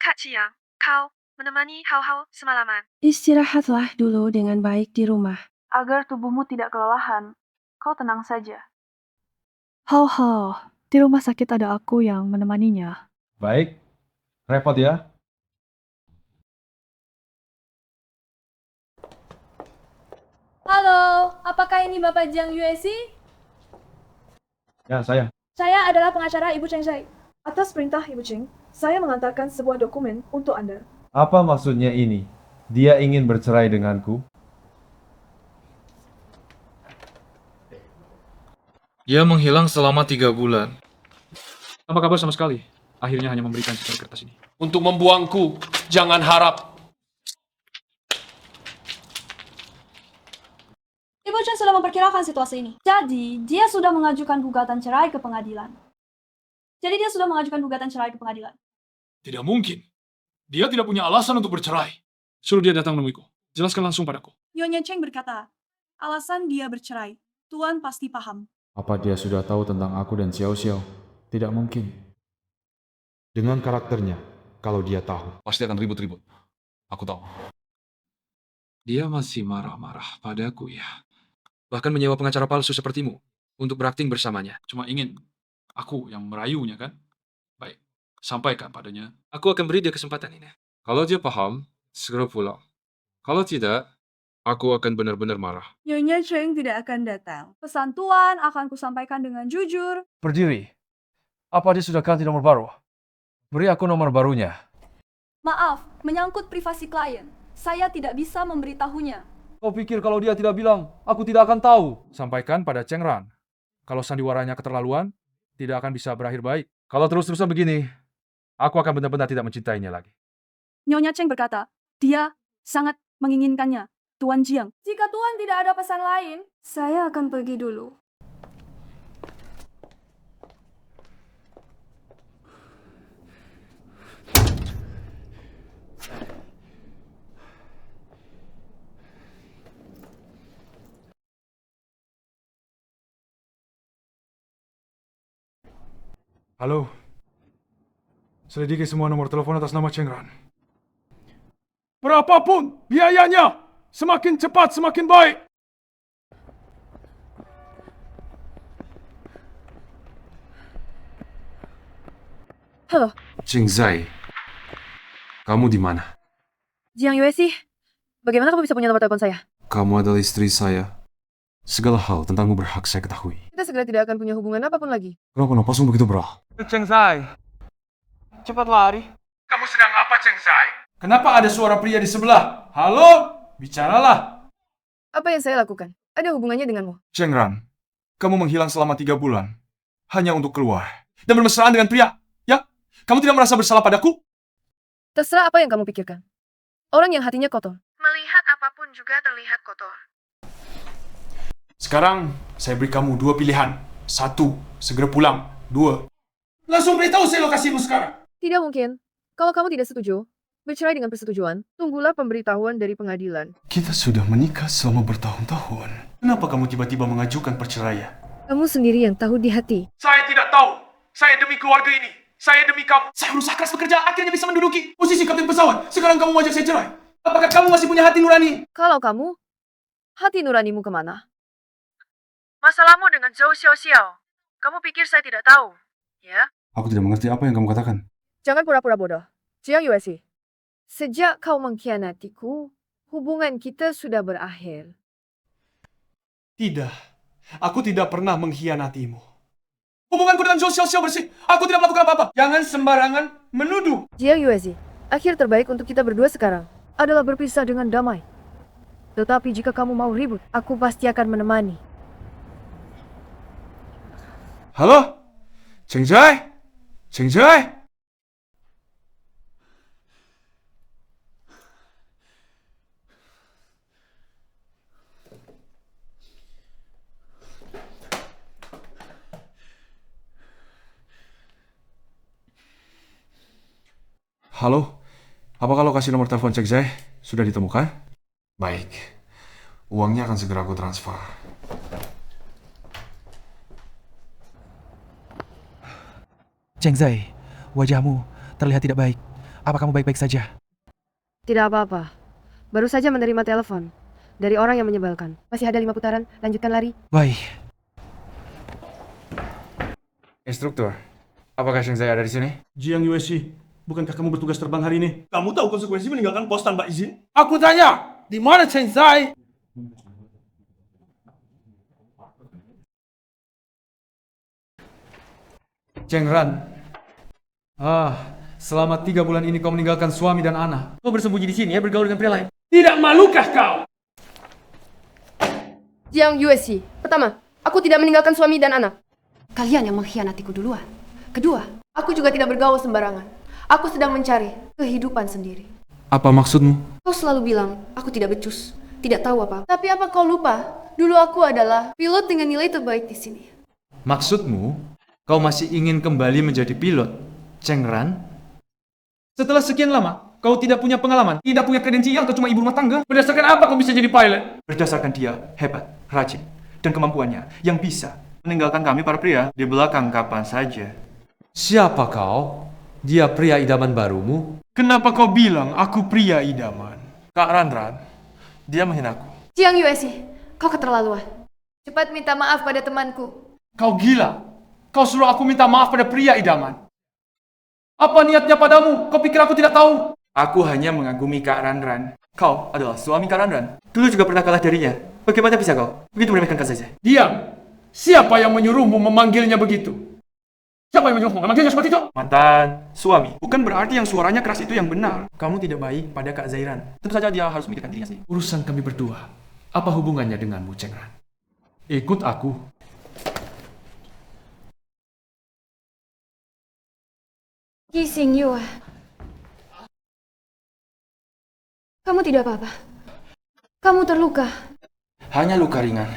Kak Chiang, kau menemani Hao semalaman. Istirahatlah dulu dengan baik di rumah, agar tubuhmu tidak kelelahan. Kau tenang saja. Hao, di rumah sakit ada aku yang menemaninya. Baik. Repot ya. Halo, apakah ini Bapak Jiang Yuesi? Ya, saya. Saya adalah pengacara Ibu Cheng Zai. Atas perintah Ibu Cheng, saya mengantarkan sebuah dokumen untuk Anda. Apa maksudnya ini? Dia ingin bercerai denganku? Dia menghilang selama 3 bulan. Tanpa kabar sama sekali. Akhirnya hanya memberikan secari kertas ini. Untuk membuangku, jangan harap. Ibu Chen sudah memperkirakan situasi ini. Jadi, dia sudah mengajukan gugatan cerai ke pengadilan. Tidak mungkin. Dia tidak punya alasan untuk bercerai. Suruh dia datang menemuiku. Jelaskan langsung padaku. Nyonya Cheng berkata, alasan dia bercerai, Tuan pasti paham. Apa dia sudah tahu tentang aku dan Xiao Xiao? Tidak mungkin. Dengan karakternya, kalau dia tahu, pasti akan ribut-ribut. Aku tahu. Dia masih marah-marah padaku ya. Bahkan menyewa pengacara palsu sepertimu untuk berakting bersamanya. Cuma ingin aku yang merayunya kan? Baik, sampaikan padanya. Aku akan beri dia kesempatan ini. Kalau dia paham, segera pulang. Kalau tidak, aku akan benar-benar marah. Nyonya Cheng tidak akan datang. Pesan Tuan akan kusampaikan dengan jujur. Berdiri. Apa dia sudah ganti nomor baru? Beri aku nomor barunya. Maaf, menyangkut privasi klien. Saya tidak bisa memberitahunya. Kau pikir kalau dia tidak bilang, aku tidak akan tahu? Sampaikan pada Cheng Ran. Kalau sandiwaranya keterlaluan, tidak akan bisa berakhir baik. Kalau terus-terusan begini, aku akan benar-benar tidak mencintainya lagi. Nyonya Cheng berkata, dia sangat menginginkannya, Tuan Jiang. Jika Tuan tidak ada pesan lain, saya akan pergi dulu. Halo. Selidiki semua nomor telepon atas nama Cheng Ran. Berapapun biayanya, semakin cepat semakin baik. Halo, Cheng Zai, kamu di mana? Jiang Yuesi. Bagaimana kamu bisa punya nomor telepon saya? Kamu adalah istri saya. Segala hal tentangmu berhak saya ketahui. Kita segera tidak akan punya hubungan apapun lagi. Kenapa napasmu begitu berat? Cheng Zai, cepat lari. Kamu sedang apa, Cheng Zai? Kenapa ada suara pria di sebelah? Halo, bicaralah. Apa yang saya lakukan? Ada hubungannya denganmu. Cheng Ran, kamu menghilang selama 3 bulan. Hanya untuk keluar. Dan bermesraan dengan pria. Ya? Kamu tidak merasa bersalah padaku? Terserah apa yang kamu pikirkan. Orang yang hatinya kotor. Melihat apapun juga terlihat kotor. Sekarang, saya beri kamu 2 pilihan. 1, segera pulang. 2, Langsung beritahu saya lokasimu sekarang. Tidak mungkin. Kalau kamu tidak setuju, bercerai dengan persetujuan, tunggulah pemberitahuan dari pengadilan. kita sudah menikah selama bertahun-tahun. Kenapa kamu tiba-tiba mengajukan perceraian? Kamu sendiri yang tahu di hati. Saya tidak tahu. Saya demi keluarga ini. Saya demi kamu. Saya berusaha keras bekerja, akhirnya bisa menduduki posisi kapten pesawat. Sekarang kamu mengajak saya cerai. Apakah kamu masih punya hati nurani? Kalau kamu, hati nuranimu kemana? Masalahmu dengan Zhou Xiao. Kamu pikir saya tidak tahu? Ya? Aku tidak mengerti apa yang kamu katakan. Jangan pura-pura bodoh. Jiang Yuesi, sejak kau mengkhianatiku, Hubungan kita sudah berakhir. Tidak. Aku tidak pernah mengkhianatimu. Hubunganku dengan Zhou Xiaoxiao bersih. Aku tidak melakukan apa-apa. Jangan sembarangan menuduh. Jiang Yuezi, akhir terbaik untuk kita berdua sekarang adalah berpisah dengan damai. Tetapi jika kamu mau ribut, aku pasti akan menemani. Halo? Cheng Zhai? Cheng Zhai? Halo? Apakah lokasi nomor telepon Cheng Zhai sudah ditemukan? Baik. Uangnya akan segera aku transfer. Cheng Zhai, wajahmu terlihat tidak baik. Apa kamu baik-baik saja? Tidak apa-apa. Baru saja menerima telepon dari orang yang menyebalkan. Masih ada 5 putaran, lanjutkan lari. Baik. Instruktur, apakah Cheng Zhai ada di sini? Jiang Yueshi, bukankah kamu bertugas terbang hari ini? Kamu tahu konsekuensi meninggalkan pos tanpa izin? Aku tanya, di mana Cheng Zhai? Cheng Ran. Selama 3 bulan ini kau meninggalkan suami dan anak. Kau bersembunyi di sini ya, bergaul dengan pria lain. Tidak malukah kau? Jiang Yueshi, pertama, aku tidak meninggalkan suami dan anak. Kalian yang mengkhianatiku duluan. Kedua, Aku juga tidak bergaul sembarangan. Aku sedang mencari kehidupan sendiri. Apa maksudmu? Kau selalu bilang, aku tidak becus, tidak tahu apa-apa. Tapi apa kau lupa? Dulu aku adalah pilot dengan nilai terbaik di sini. Maksudmu, kau masih ingin kembali menjadi pilot, Cheng Ran? Setelah sekian lama, kau tidak punya pengalaman, tidak punya kredensial, kau cuma ibu rumah tangga. Berdasarkan apa kau bisa jadi pilot? Berdasarkan dia hebat, rajin, dan kemampuannya yang bisa meninggalkan kami para pria di belakang kapan saja. Siapa kau? Dia pria idaman barumu? Kenapa kau bilang aku pria idaman? Kak Ran, dia menghinaku. Jiang Yueshi, kau keterlaluan. Cepat minta maaf pada temanku. Kau gila. Kau suruh aku minta maaf pada pria idaman. Apa niatnya padamu? Kau pikir aku tidak tahu? Aku hanya mengagumi Kak Ran. Kau adalah suami Kak Ran. Dulu juga pernah kalah darinya. Bagaimana bisa kau begitu meremehkan Kak saja? Diam. Siapa yang menyuruhmu memanggilnya begitu? Siapa yang menyuruhmu memanggilnya seperti itu? Mantan suami. Bukan berarti yang suaranya keras itu yang benar. Kamu tidak baik pada Kak Zairan. Tentu saja dia harus memikirkan dirinya sendiri. Urusan kami berdua. Apa hubungannya denganmu, Cheng Ran? Ikut aku. Qixing Yue. Kamu tidak apa-apa. Kamu terluka. Hanya luka ringan.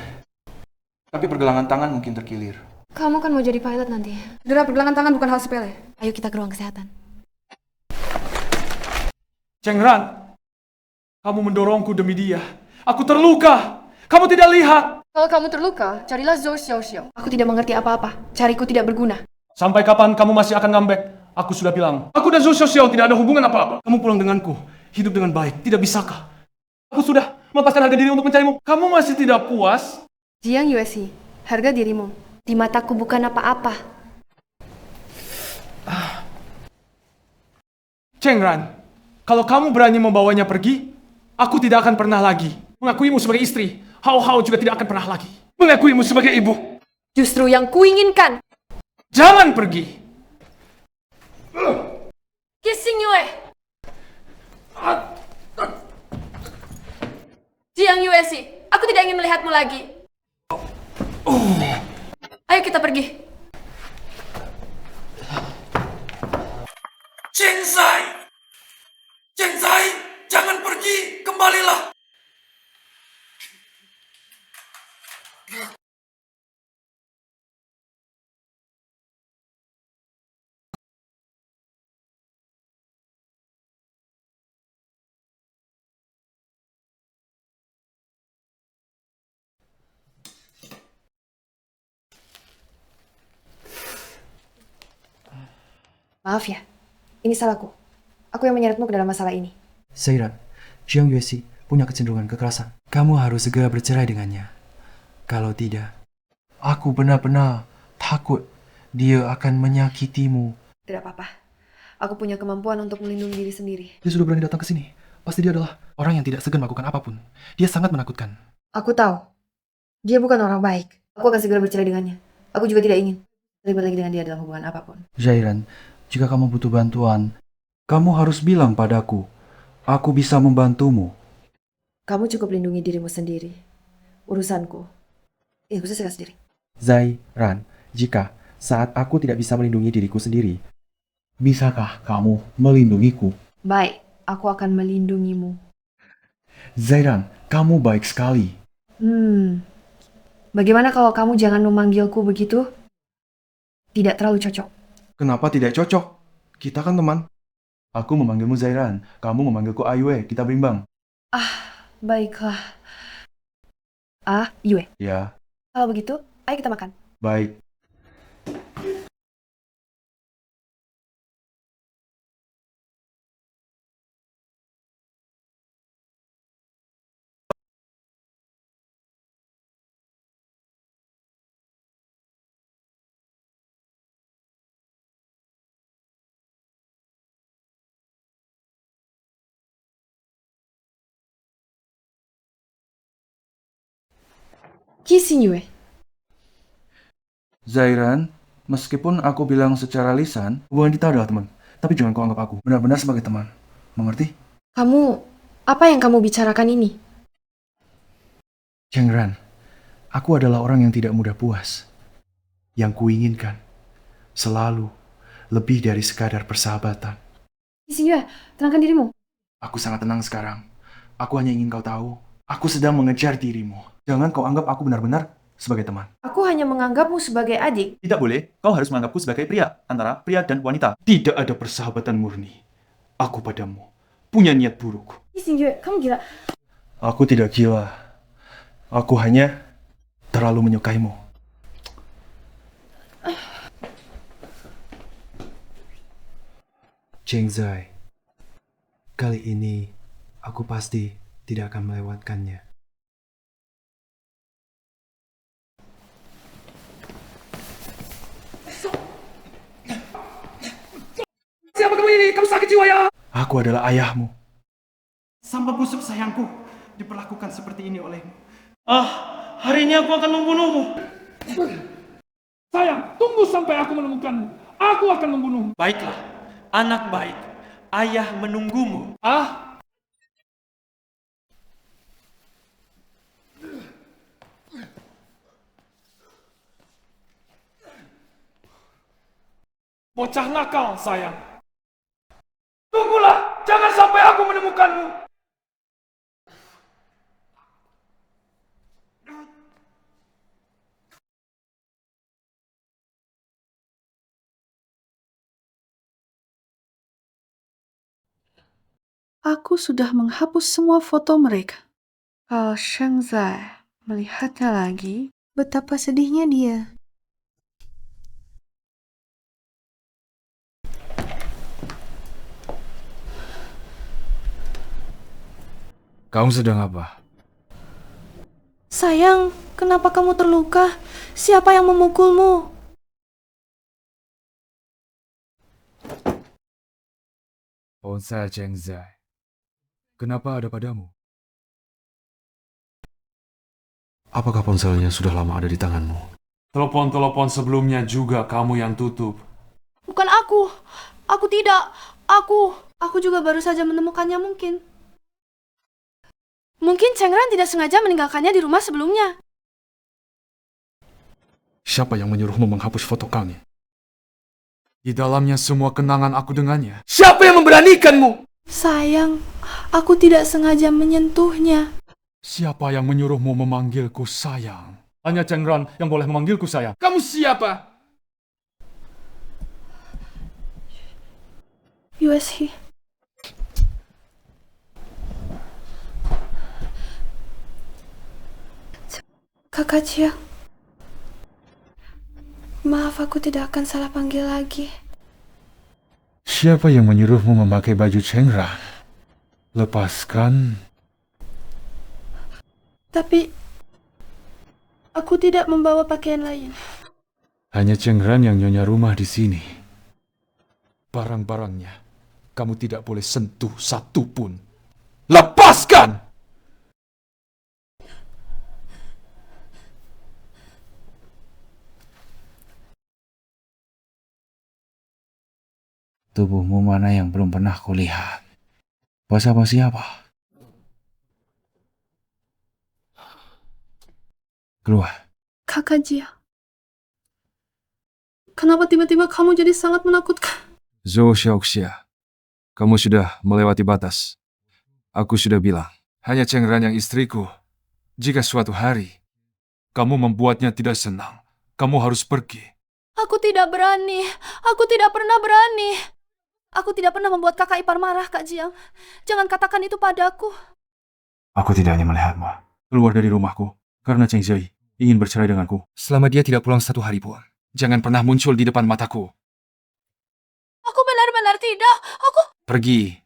Tapi pergelangan tangan mungkin terkilir. Kamu kan mau jadi pilot nanti. Cedera pergelangan tangan bukan hal sepele. ayo kita ke ruang kesehatan. Cheng Ran, kamu mendorongku demi dia. Aku terluka. Kamu tidak lihat. Kalau kamu terluka, carilah Zhou Xiaoxiao. Aku tidak mengerti apa-apa. Cariku tidak berguna. Sampai kapan kamu masih akan ngambek? Aku sudah bilang, aku dan Zhou Xiaoxiao tidak ada hubungan apa-apa. Kamu pulang denganku, hidup dengan baik, tidak bisakah? Aku sudah melepaskan harga diri untuk mencarimu. Kamu masih tidak puas? Jiang Yueshi, harga dirimu di mataku bukan apa-apa. Cheng Ran, kalau kamu berani membawanya pergi, aku tidak akan pernah lagi mengakuimu sebagai istri. Hao Hao juga tidak akan pernah lagi mengakuimu sebagai ibu. Justru yang kuinginkan. Jangan pergi. Qixing Yue. Jiang Yueshi, aku tidak ingin melihatmu lagi. Ayo kita pergi. Cheng Zhai! Cheng Zhai! Jangan pergi! Kembalilah! Maaf ya, ini salahku. Aku yang menyeretmu ke dalam masalah ini. Zairan, Jiang Yueshi punya kecenderungan kekerasan. Kamu harus segera bercerai dengannya. Kalau tidak, aku benar-benar takut dia akan menyakitimu. Tidak apa-apa. Aku punya kemampuan untuk melindungi diri sendiri. Dia sudah berani datang ke sini. Pasti dia adalah orang yang tidak segan melakukan apapun. Dia sangat menakutkan. Aku tahu. Dia bukan orang baik. Aku akan segera bercerai dengannya. Aku juga tidak ingin terlibat lagi dengan dia dalam hubungan apapun. Zairan, jika kamu butuh bantuan, kamu harus bilang padaku. Aku bisa membantumu. Kamu cukup lindungi dirimu sendiri. Urusanku, aku selesaikan sendiri. Zairan, jika saat aku tidak bisa melindungi diriku sendiri, bisakah kamu melindungiku? Baik, aku akan melindungimu. Zairan, kamu baik sekali. Bagaimana kalau kamu jangan memanggilku begitu? Tidak terlalu cocok. Kenapa tidak cocok? Kita kan teman. Aku memanggilmu Zairan, kamu memanggilku Ayue, kita berimbang. Baiklah. Yue. Ya, Kalau begitu, ayo kita makan. baik. Kissing Yue. Zairan, meskipun aku bilang secara lisan, hubungan kita adalah teman. Tapi jangan kau anggap aku benar-benar sebagai teman. Mengerti? Apa yang kamu bicarakan ini? Chengran, aku adalah orang yang tidak mudah puas. Yang kuinginkan selalu lebih dari sekadar persahabatan. Kissing Yue, tenangkan dirimu. Aku sangat tenang sekarang. Aku hanya ingin kau tahu, aku sedang mengejar dirimu. Jangan kau anggap aku benar-benar sebagai teman. Aku hanya menganggapmu sebagai adik. Tidak boleh, kau harus menganggapku sebagai pria, antara pria dan wanita. Tidak ada persahabatan murni. Aku padamu punya niat buruk. Kissing Yue, kamu gila. Aku tidak gila. Aku hanya terlalu menyukaimu. Cheng Zai, kali ini aku pasti tidak akan melewatkannya. Siapa kamu ini? Kamu sakit jiwa ya? Aku adalah ayahmu. Sampai busuk sayangku diperlakukan seperti ini olehmu. Hari ini aku akan membunuhmu. Sayang, tunggu sampai aku menemukanmu. Aku akan membunuhmu. Baiklah, anak baik. Ayah menunggumu. Bocah nakal, sayang. Tunggulah, jangan sampai aku menemukanmu. Aku sudah menghapus semua foto mereka. Kalau Sheng Zai melihatnya lagi, betapa sedihnya dia. Kamu sedang apa? Sayang, kenapa kamu terluka? Siapa yang memukulmu? Ponsel Cheng Zai. Kenapa ada padamu? Apakah ponselnya sudah lama ada di tanganmu? Telepon-telepon sebelumnya juga kamu yang tutup. Bukan aku. Aku tidak. Aku juga baru saja menemukannya mungkin. Mungkin Chengran tidak sengaja meninggalkannya di rumah sebelumnya. Siapa yang menyuruhmu menghapus foto kami? Di dalamnya semua kenangan aku dengannya. Siapa yang memberanikanmu? Sayang, aku tidak sengaja menyentuhnya. Siapa yang menyuruhmu memanggilku sayang? Hanya Chengran yang boleh memanggilku sayang. Kamu siapa? USH. Kakak Chiang. Maaf, aku tidak akan salah panggil lagi. Siapa yang menyuruhmu memakai baju Chengran? Lepaskan. Tapi aku tidak membawa pakaian lain. Hanya Chengran yang nyonya rumah di sini. Barang-barangnya kamu tidak boleh sentuh satupun. Lepaskan! Tubuhmu mana yang belum pernah kulihat? Basa-basi apa? Keluar. Kakak Jia, kenapa tiba-tiba kamu jadi sangat menakutkan? Zhou Xiaoxia, kamu sudah melewati batas. Aku sudah bilang, hanya Chengran yang istriku. Jika suatu hari kamu membuatnya tidak senang, kamu harus pergi. Aku tidak berani. Aku tidak pernah berani. Aku tidak pernah membuat kakak ipar marah, Kak Jiang. Jangan katakan itu padaku. Aku tidak hanya melihatmu. Keluar dari rumahku, karena Cheng Zhi ingin bercerai denganku. Selama dia tidak pulang 1 hari pun, jangan pernah muncul di depan mataku. Aku benar-benar tidak. Pergi.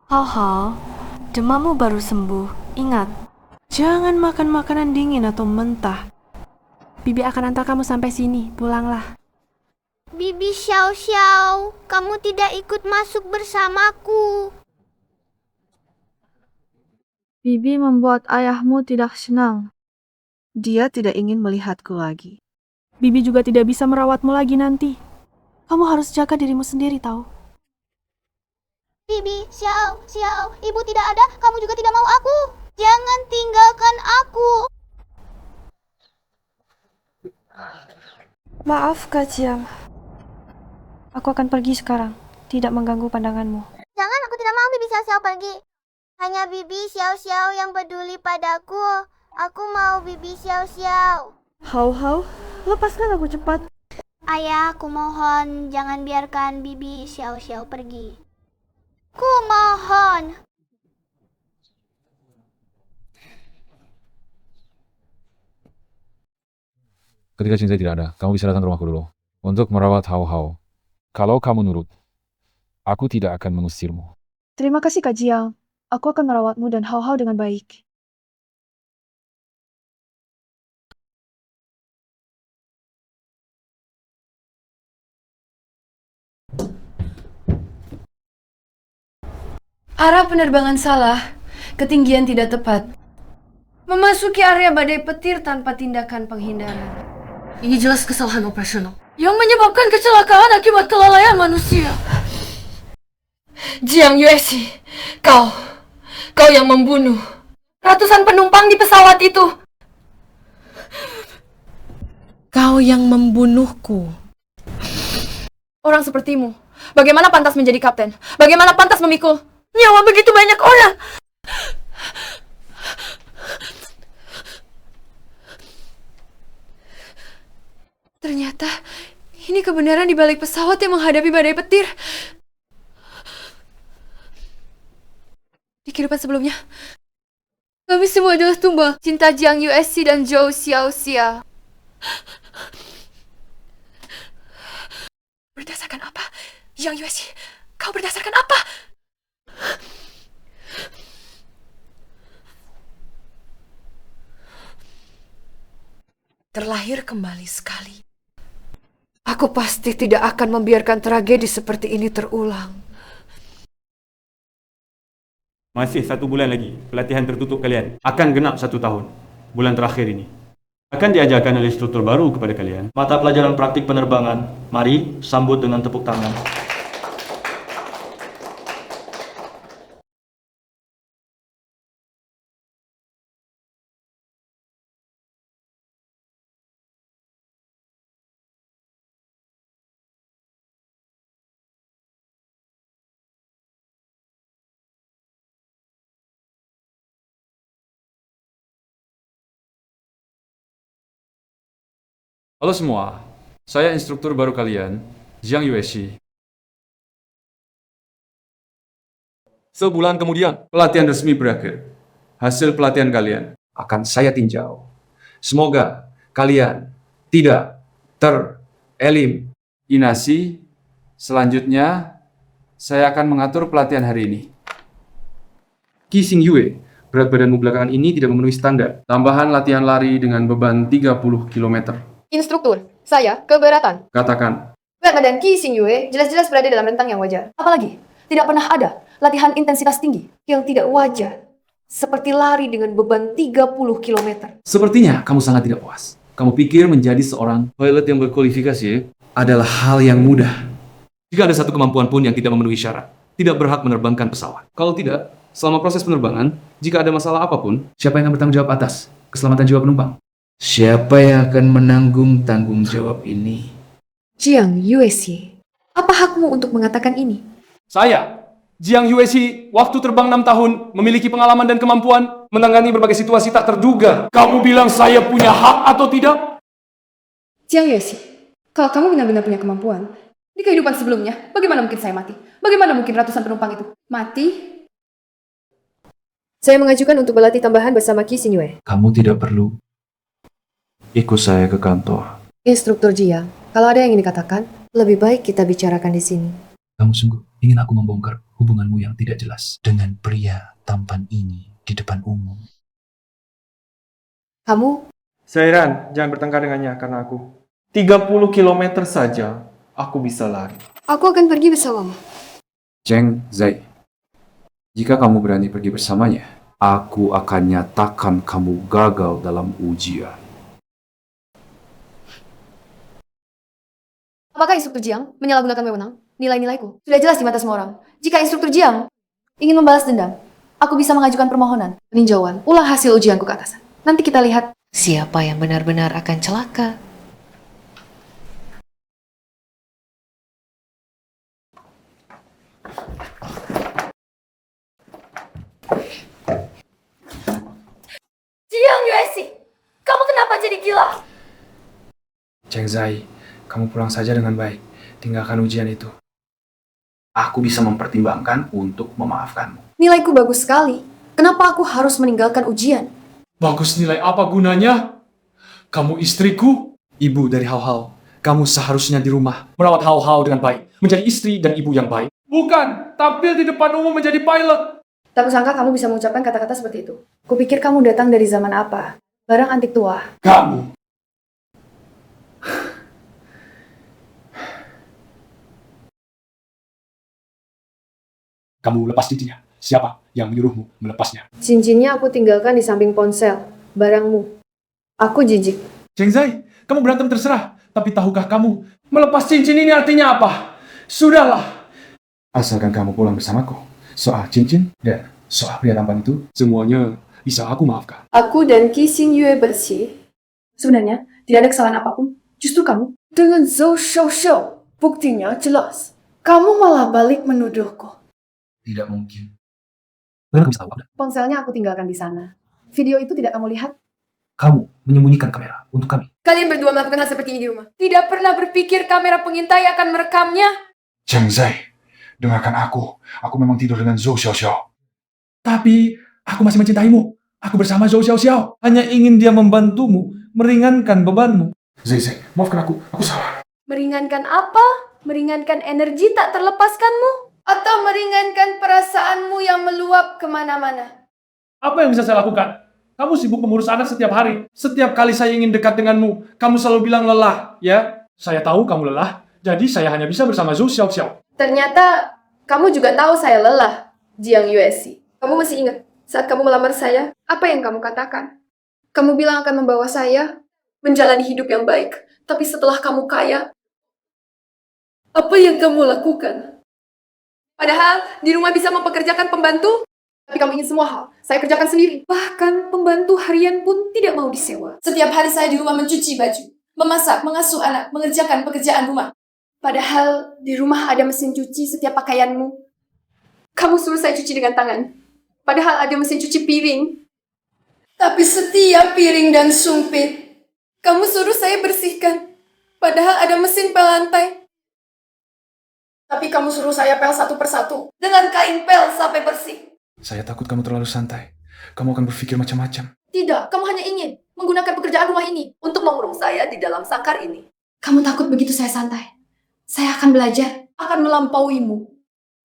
Hao-hao, demammu baru sembuh. Ingat, jangan makan makanan dingin atau mentah. Bibi akan antar kamu sampai sini. Pulanglah. Bibi Xiao Xiao, kamu tidak ikut masuk bersamaku. Bibi membuat ayahmu tidak senang. Dia tidak ingin melihatku lagi. Bibi juga tidak bisa merawatmu lagi nanti. Kamu harus jaga dirimu sendiri, tahu? Bibi Xiao Xiao, ibu tidak ada, kamu juga tidak mau aku. Jangan tinggalkan aku. Maaf, Kak Jiang. Aku akan pergi sekarang. Tidak mengganggu pandanganmu. Jangan, aku tidak mau Bibi Xiao Xiao pergi. Hanya Bibi Xiao Xiao yang peduli padaku. Aku mau Bibi Xiao Xiao. Hao-hao, lepaskan aku cepat. Ayah, aku mohon jangan biarkan Bibi Xiao Xiao pergi. Ku mohon. Ketika Cheng Zhi tidak ada, kamu bisa datang ke rumahku dulu untuk merawat Hao-hao. Kalau kamu nurut, aku tidak akan mengusirmu. Terima kasih, Kak Jiang. Aku akan merawatmu dan Hao-hao dengan baik. Arah penerbangan salah, ketinggian tidak tepat. Memasuki area badai petir tanpa tindakan penghindaran. Ini jelas kesalahan operasional yang menyebabkan kecelakaan akibat kelalaian manusia. Jiang Yuexi, kau yang membunuh ratusan penumpang di pesawat itu. Kau yang membunuhku. Orang sepertimu, bagaimana pantas menjadi kapten? Bagaimana pantas memikul nyawa begitu banyak orang? Ternyata ini kebenaran di balik pesawat yang menghadapi badai petir. Di kehidupan sebelumnya, kami semua adalah tumbal cinta Jiang Yuexi dan Zhou Xiaoxia. Berdasarkan apa? Jiang Yuexi, kau berdasarkan apa? Terlahir kembali sekali. Aku pasti tidak akan membiarkan tragedi seperti ini terulang. Masih 1 bulan lagi, pelatihan tertutup kalian akan genap 1 tahun. Bulan terakhir ini akan diajarkan oleh instruktur baru kepada kalian mata pelajaran praktik penerbangan. Mari sambut dengan tepuk tangan. Halo semua, saya instruktur baru kalian, Jiang Yuexi. Sebulan kemudian, pelatihan resmi berakhir. hasil pelatihan kalian akan saya tinjau. Semoga kalian tidak tereliminasi. Selanjutnya, saya akan mengatur pelatihan hari ini. Ki Xing Yue, berat badanmu belakangan ini tidak memenuhi standar. Tambahan latihan lari dengan beban 30 km. Instruktur, saya keberatan. Katakan. Berat badan Ki Xing Yue jelas-jelas berada dalam rentang yang wajar. Apalagi, tidak pernah ada latihan intensitas tinggi yang tidak wajar. Seperti lari dengan beban 30 km. Sepertinya kamu sangat tidak puas. Kamu pikir menjadi seorang pilot yang berkualifikasi adalah hal yang mudah. Jika ada satu kemampuan pun yang tidak memenuhi syarat, tidak berhak menerbangkan pesawat. Kalau tidak, selama proses penerbangan, jika ada masalah apapun, siapa yang akan bertanggung jawab atas keselamatan jiwa penumpang? Siapa yang akan menanggung tanggung jawab ini? Jiang Yueshi, apa hakmu untuk mengatakan ini? Saya, Jiang Yueshi, waktu terbang 6 tahun, memiliki pengalaman dan kemampuan menangani berbagai situasi tak terduga. Kamu bilang saya punya hak atau tidak? Jiang Yueshi, kalau kamu benar-benar punya kemampuan, di kehidupan sebelumnya, bagaimana mungkin saya mati? Bagaimana mungkin ratusan penumpang itu mati? Saya mengajukan untuk berlatih tambahan bersama Ki Xing Yue. Kamu tidak perlu ikut saya ke kantor. Instruktur Jiang, kalau ada yang ingin dikatakan, lebih baik kita bicarakan di sini. Kamu sungguh ingin aku membongkar hubunganmu yang tidak jelas dengan pria tampan ini di depan umum. Kamu? Sairan, jangan bertengkar dengannya karena aku. 30 km saja, aku bisa lari. Aku akan pergi bersamamu. Cheng Zai, jika kamu berani pergi bersamanya, aku akan nyatakan kamu gagal dalam ujian. Apakah Instruktur Jiang menyalahgunakan wewenang? Nilai-nilaiku sudah jelas di mata semua orang. Jika Instruktur Jiang ingin membalas dendam, aku bisa mengajukan permohonan peninjauan ulang hasil ujianku ke atasan. Nanti kita lihat siapa yang benar-benar akan celaka. Jiang Yueshi, kamu kenapa jadi gila? Cheng Zai, kamu pulang saja dengan baik. Tinggalkan ujian itu. Aku bisa mempertimbangkan untuk memaafkanmu. Nilaiku bagus sekali. Kenapa aku harus meninggalkan ujian? Bagus nilai apa gunanya? Kamu istriku? Ibu dari Hao-Hao, kamu seharusnya di rumah. Merawat Hao-Hao dengan baik. Menjadi istri dan ibu yang baik. Bukan, tampil di depan umum menjadi pilot. Tak kusangka kamu bisa mengucapkan kata-kata seperti itu. Kupikir kamu datang dari zaman apa? Barang antik tua. Kamu. Kamu lepas cincinnya. Siapa yang menyuruhmu melepasnya? Cincinnya aku tinggalkan di samping ponsel. Barangmu. Aku jijik. Cheng Zai, kamu berantem terserah. Tapi tahukah kamu, melepas cincin ini artinya apa? Sudahlah. Asalkan kamu pulang bersamaku. Soal cincin dan soal pria tampan itu, semuanya bisa aku maafkan. Aku dan Ki Xing Yue bersih. Sebenarnya, tidak ada kesalahan apapun. Justru kamu. Dengan Zhou Xiaoxiao, buktinya jelas. Kamu malah balik menuduhku. Tidak mungkin. Bagaimana kamu bisa tahu? Ponselnya aku tinggalkan di sana. Video itu tidak kamu lihat? Kamu menyembunyikan kamera untuk kami. Kalian berdua melakukan hal seperti ini di rumah. Tidak pernah berpikir kamera pengintai akan merekamnya. Cheng Zai, dengarkan aku. Aku memang tidur dengan Zhou Xiaoxiao. Tapi aku masih mencintaimu. Aku bersama Zhou Xiaoxiao. Hanya ingin dia membantumu, meringankan bebanmu. Zai, maafkan aku. Aku salah. Meringankan apa? Meringankan energi tak terlepaskanmu? Atau meringankan perasaanmu yang meluap kemana-mana? Apa yang bisa saya lakukan? Kamu sibuk mengurus anak setiap hari. Setiap kali saya ingin dekat denganmu, kamu selalu bilang lelah, ya? Saya tahu kamu lelah, jadi saya hanya bisa bersama Zhou Xiaoxiao. Ternyata kamu juga tahu saya lelah, Jiang Yueshi. Kamu masih ingat saat kamu melamar saya, apa yang kamu katakan? Kamu bilang akan membawa saya menjalani hidup yang baik. Tapi setelah kamu kaya, apa yang kamu lakukan? Padahal di rumah bisa mempekerjakan pembantu, tapi kamu ingin semua hal saya kerjakan sendiri. Bahkan pembantu harian pun tidak mau disewa. Setiap hari saya di rumah mencuci baju, memasak, mengasuh anak, mengerjakan pekerjaan rumah. Padahal di rumah ada mesin cuci setiap pakaianmu. Kamu suruh saya cuci dengan tangan. Padahal ada mesin cuci piring. Tapi setiap piring dan sumpit, kamu suruh saya bersihkan. Padahal ada mesin pel lantai. Tapi kamu suruh saya pel satu persatu. Dengan kain pel sampai bersih. Saya takut kamu terlalu santai. kamu akan berpikir macam-macam. Tidak, kamu hanya ingin menggunakan pekerjaan rumah ini untuk mengurung saya di dalam sangkar ini. Kamu takut begitu saya santai? Saya akan belajar, akan melampauimu.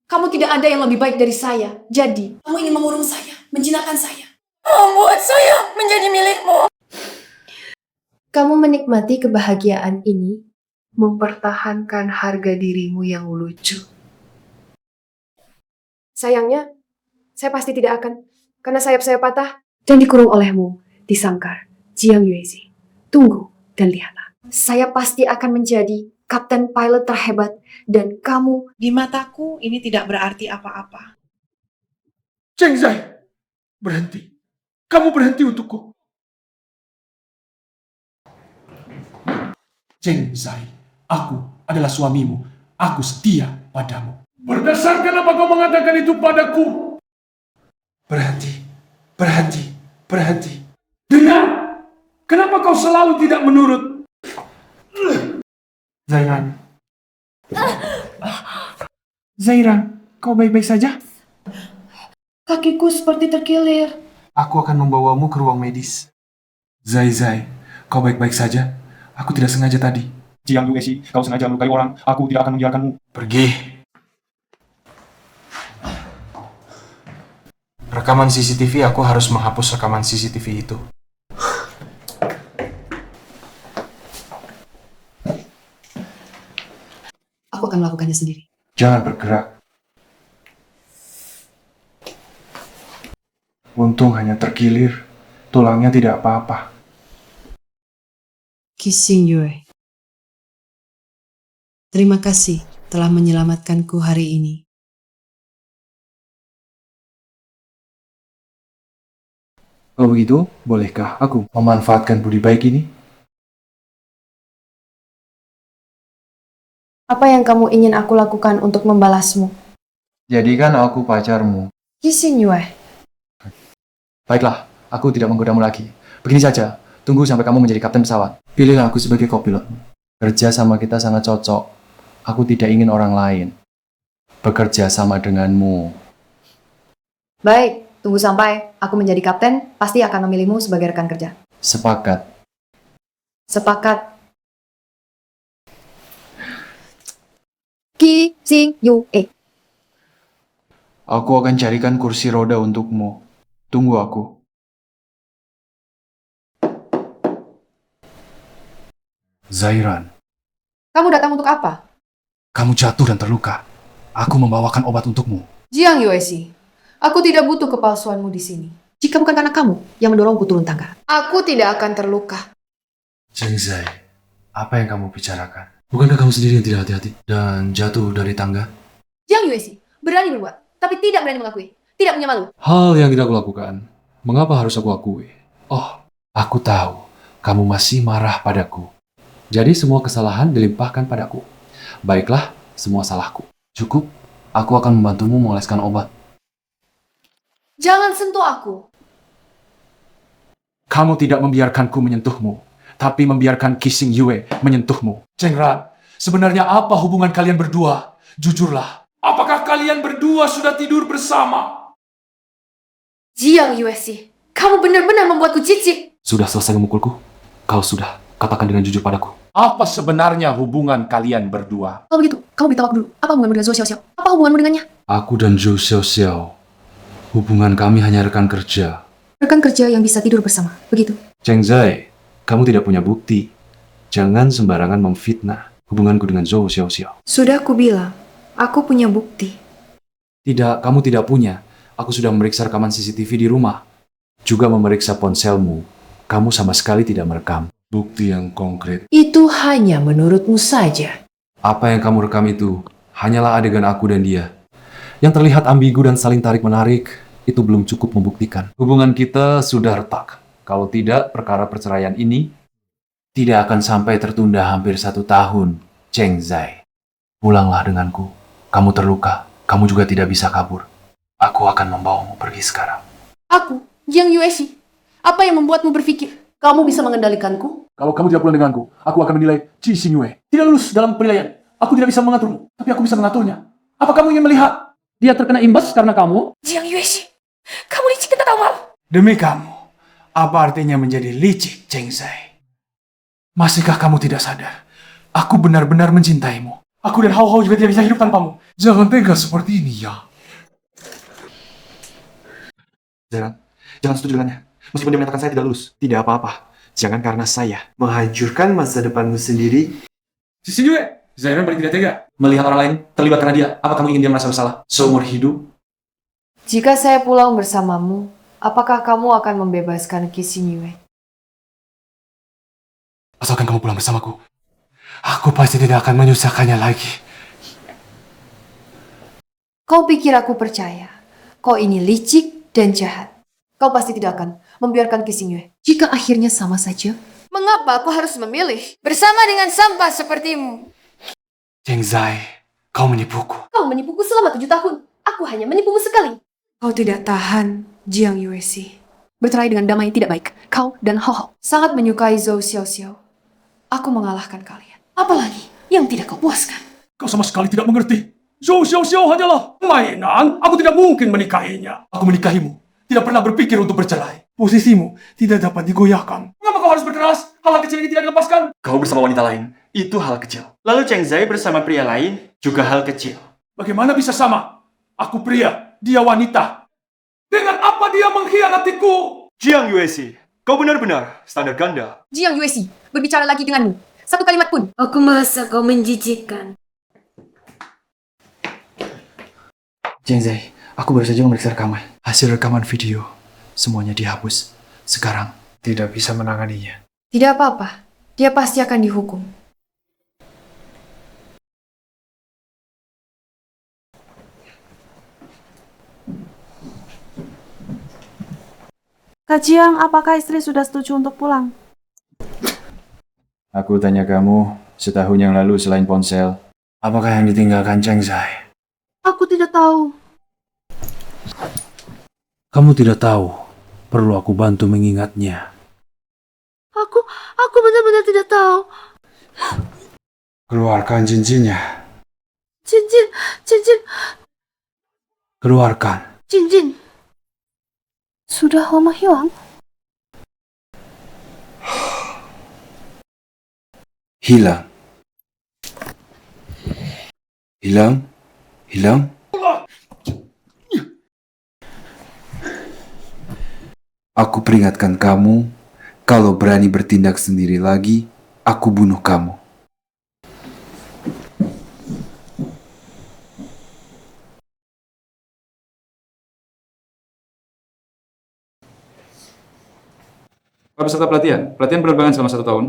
Kamu tidak ada yang lebih baik dari saya. Jadi, kamu ingin mengurung saya, menjinakkan saya. Membuat saya menjadi milikmu. Kamu menikmati kebahagiaan ini, mempertahankan harga dirimu yang lucu. Sayangnya, saya pasti tidak akan, karena sayap saya patah dan dikurung olehmu di sangkar Jiang Yuezi. Tunggu dan lihatlah. Saya pasti akan menjadi kapten pilot terhebat dan kamu... Di mataku ini tidak berarti apa-apa. Cheng Zai, berhenti. Kamu berhenti untukku. Cheng Zai, aku adalah suamimu. Aku setia padamu. Berdasarkan apa kau mengatakan itu padaku? Berhenti, berhenti, berhenti. Dengar, kenapa kau selalu tidak menurut? Zairan. Zairan, kau baik-baik saja? Kakiku seperti terkilir. Aku akan membawamu ke ruang medis. Zai, kau baik-baik saja? Aku tidak sengaja tadi. Jiang Yueshi, kau sengaja melukai orang. Aku tidak akan membiarkanmu. Pergi. Rekaman CCTV, aku harus menghapus rekaman CCTV itu. Aku akan melakukannya sendiri. Jangan bergerak. Untung hanya terkilir, tulangnya tidak apa-apa. Kissing Yue. Terima kasih telah menyelamatkanku hari ini. Kalau begitu, bolehkah aku memanfaatkan budi baik ini? Apa yang kamu ingin aku lakukan untuk membalasmu? Jadikan aku pacarmu. Kissing Yue. Baiklah, aku tidak menggodamu lagi. Begini saja, tunggu sampai kamu menjadi kapten pesawat. Pilihlah aku sebagai kopilot. Kerja sama kita sangat cocok. Aku tidak ingin orang lain bekerja sama denganmu. Baik, tunggu sampai aku menjadi kapten, pasti akan memilihmu sebagai rekan kerja. Sepakat. Sepakat. Kissing Yue. Aku akan carikan kursi roda untukmu. Tunggu aku. Zairan, Kamu datang untuk apa? kamu jatuh dan terluka. Aku membawakan obat untukmu. Jiang Yueshi, aku tidak butuh kepalsuanmu di sini. Jika bukan karena kamu yang mendorongku turun tangga, aku tidak akan terluka. Cheng Zai, apa yang kamu bicarakan? Bukankah kamu sendiri yang tidak hati-hati dan jatuh dari tangga? Jiang Yueshi berani berbuat, tapi tidak berani mengakui. Tidak punya malu. Hal yang tidak aku lakukan. Mengapa harus aku akui? Oh, aku tahu. Kamu masih marah padaku. Jadi semua kesalahan dilimpahkan padaku. Baiklah, semua salahku. Cukup, aku akan membantumu mengoleskan obat. Jangan sentuh aku. Kamu tidak membiarkanku menyentuhmu, tapi membiarkan Kissing Yue menyentuhmu. Cheng Ran, sebenarnya apa hubungan kalian berdua? Jujurlah, apakah kalian berdua sudah tidur bersama? Jiang Yueshi, kamu benar-benar membuatku jijik. Sudah selesai memukulku? Kau sudah. Katakan dengan jujur padaku. Apa sebenarnya hubungan kalian berdua? Kalau begitu, kamu beritahu aku dulu. Apa hubunganmu dengan Zhou Xiaoxiao? Apa hubunganmu dengannya? Aku dan Zhou Xiaoxiao. Hubungan kami hanya rekan kerja. Rekan kerja yang bisa tidur bersama, begitu? Cheng Zai, kamu tidak punya bukti. Jangan sembarangan memfitnah hubunganku dengan Zhou Xiaoxiao. Sudah aku bilang, aku punya bukti. Tidak, kamu tidak punya. Aku sudah memeriksa rekaman CCTV di rumah. Juga memeriksa ponselmu. Kamu sama sekali tidak merekam. Bukti yang konkret. Itu hanya menurutmu saja. Apa yang kamu rekam itu hanyalah adegan aku dan dia. Yang terlihat ambigu dan saling tarik-menarik, itu belum cukup membuktikan. Hubungan kita sudah retak. Kalau tidak, perkara perceraian ini tidak akan sampai tertunda hampir 1 tahun. Cheng Zai, pulanglah denganku. Kamu terluka, kamu juga tidak bisa kabur. Aku akan membawamu pergi sekarang. Aku, Jiang Yueshi, apa yang membuatmu berpikir kamu bisa mengendalikanku? Kalau kamu tidak pulang denganku, aku akan menilai Kissing Yue tidak lulus dalam penilaian. Aku tidak bisa mengaturmu, tapi aku bisa mengaturnya. Apa kamu ingin melihat dia terkena imbas karena kamu? Jiang Yueshi, kamu licik dan tak tahu malu. Demi kamu, apa artinya menjadi licik, Cheng Zai? Masihkah kamu tidak sadar? Aku benar-benar mencintaimu. Aku dan Hao Hao juga tidak bisa hidup tanpamu. Jangan tega seperti ini, ya. Jangan setuju dengannya. Meskipun dia menyatakan saya tidak lulus, tidak apa-apa. Jangan karena saya menghancurkan masa depanmu sendiri. Sisi juga, Zairan paling tidak tega. Melihat orang lain terlibat karena dia, apa kamu ingin dia merasa bersalah seumur hidup? Jika saya pulang bersamamu, apakah kamu akan membebaskan Kisinyue? Asalkan kamu pulang bersamaku, aku pasti tidak akan menyusahkannya lagi. Kau pikir aku percaya? Kau ini licik dan jahat. Kau pasti tidak akan membiarkan Kisinyue. Jika akhirnya sama saja, mengapa aku harus memilih bersama dengan sampah sepertimu? Cheng Zai, kau menipuku. Kau menipuku selama 7 tahun. Aku hanya menipumu sekali. Kau tidak tahan, Jiang Yuesi. Bercerai dengan damai tidak baik. Kau dan Hao Hao sangat menyukai Zhou Xiaoxiao. Aku mengalahkan kalian. Apalagi yang tidak kau puaskan. Kau sama sekali tidak mengerti. Zhou Xiaoxiao hanyalah mainan. Aku tidak mungkin menikahinya. Aku menikahimu. Tidak pernah berpikir untuk bercerai. Posisimu tidak dapat digoyahkan. Mengapa kau harus berkeras? Hal kecil ini tidak dilepaskan. Kau bersama wanita lain, itu hal kecil. Lalu Cheng Zai bersama pria lain, juga hal kecil. Bagaimana bisa sama? Aku pria, dia wanita. Dengan apa dia mengkhianatiku? Jiang Yuesi, kau benar-benar standar ganda. Jiang Yuesi, berbicara lagi denganmu. Satu kalimat pun. Aku merasa kau menjijikkan. Cheng Zai, aku baru saja memeriksa rekaman. Hasil rekaman video, semuanya dihapus. Sekarang, tidak bisa menanganinya. Tidak apa-apa. Dia pasti akan dihukum. Kak Jiang, apakah istri sudah setuju untuk pulang? Aku tanya kamu, setahun yang lalu selain ponsel, apakah yang ditinggalkan Cheng Zai? Aku tidak tahu. Kamu tidak tahu. Perlu aku bantu mengingatnya. Aku benar-benar tidak tahu. Keluarkan cincinnya. Cincin. Keluarkan. Cincin. Sudah lama hilang. Hilang. Hilang. Aku peringatkan kamu, kalau berani bertindak sendiri lagi, aku bunuh kamu. Para peserta pelatihan penerbangan selama 1 tahun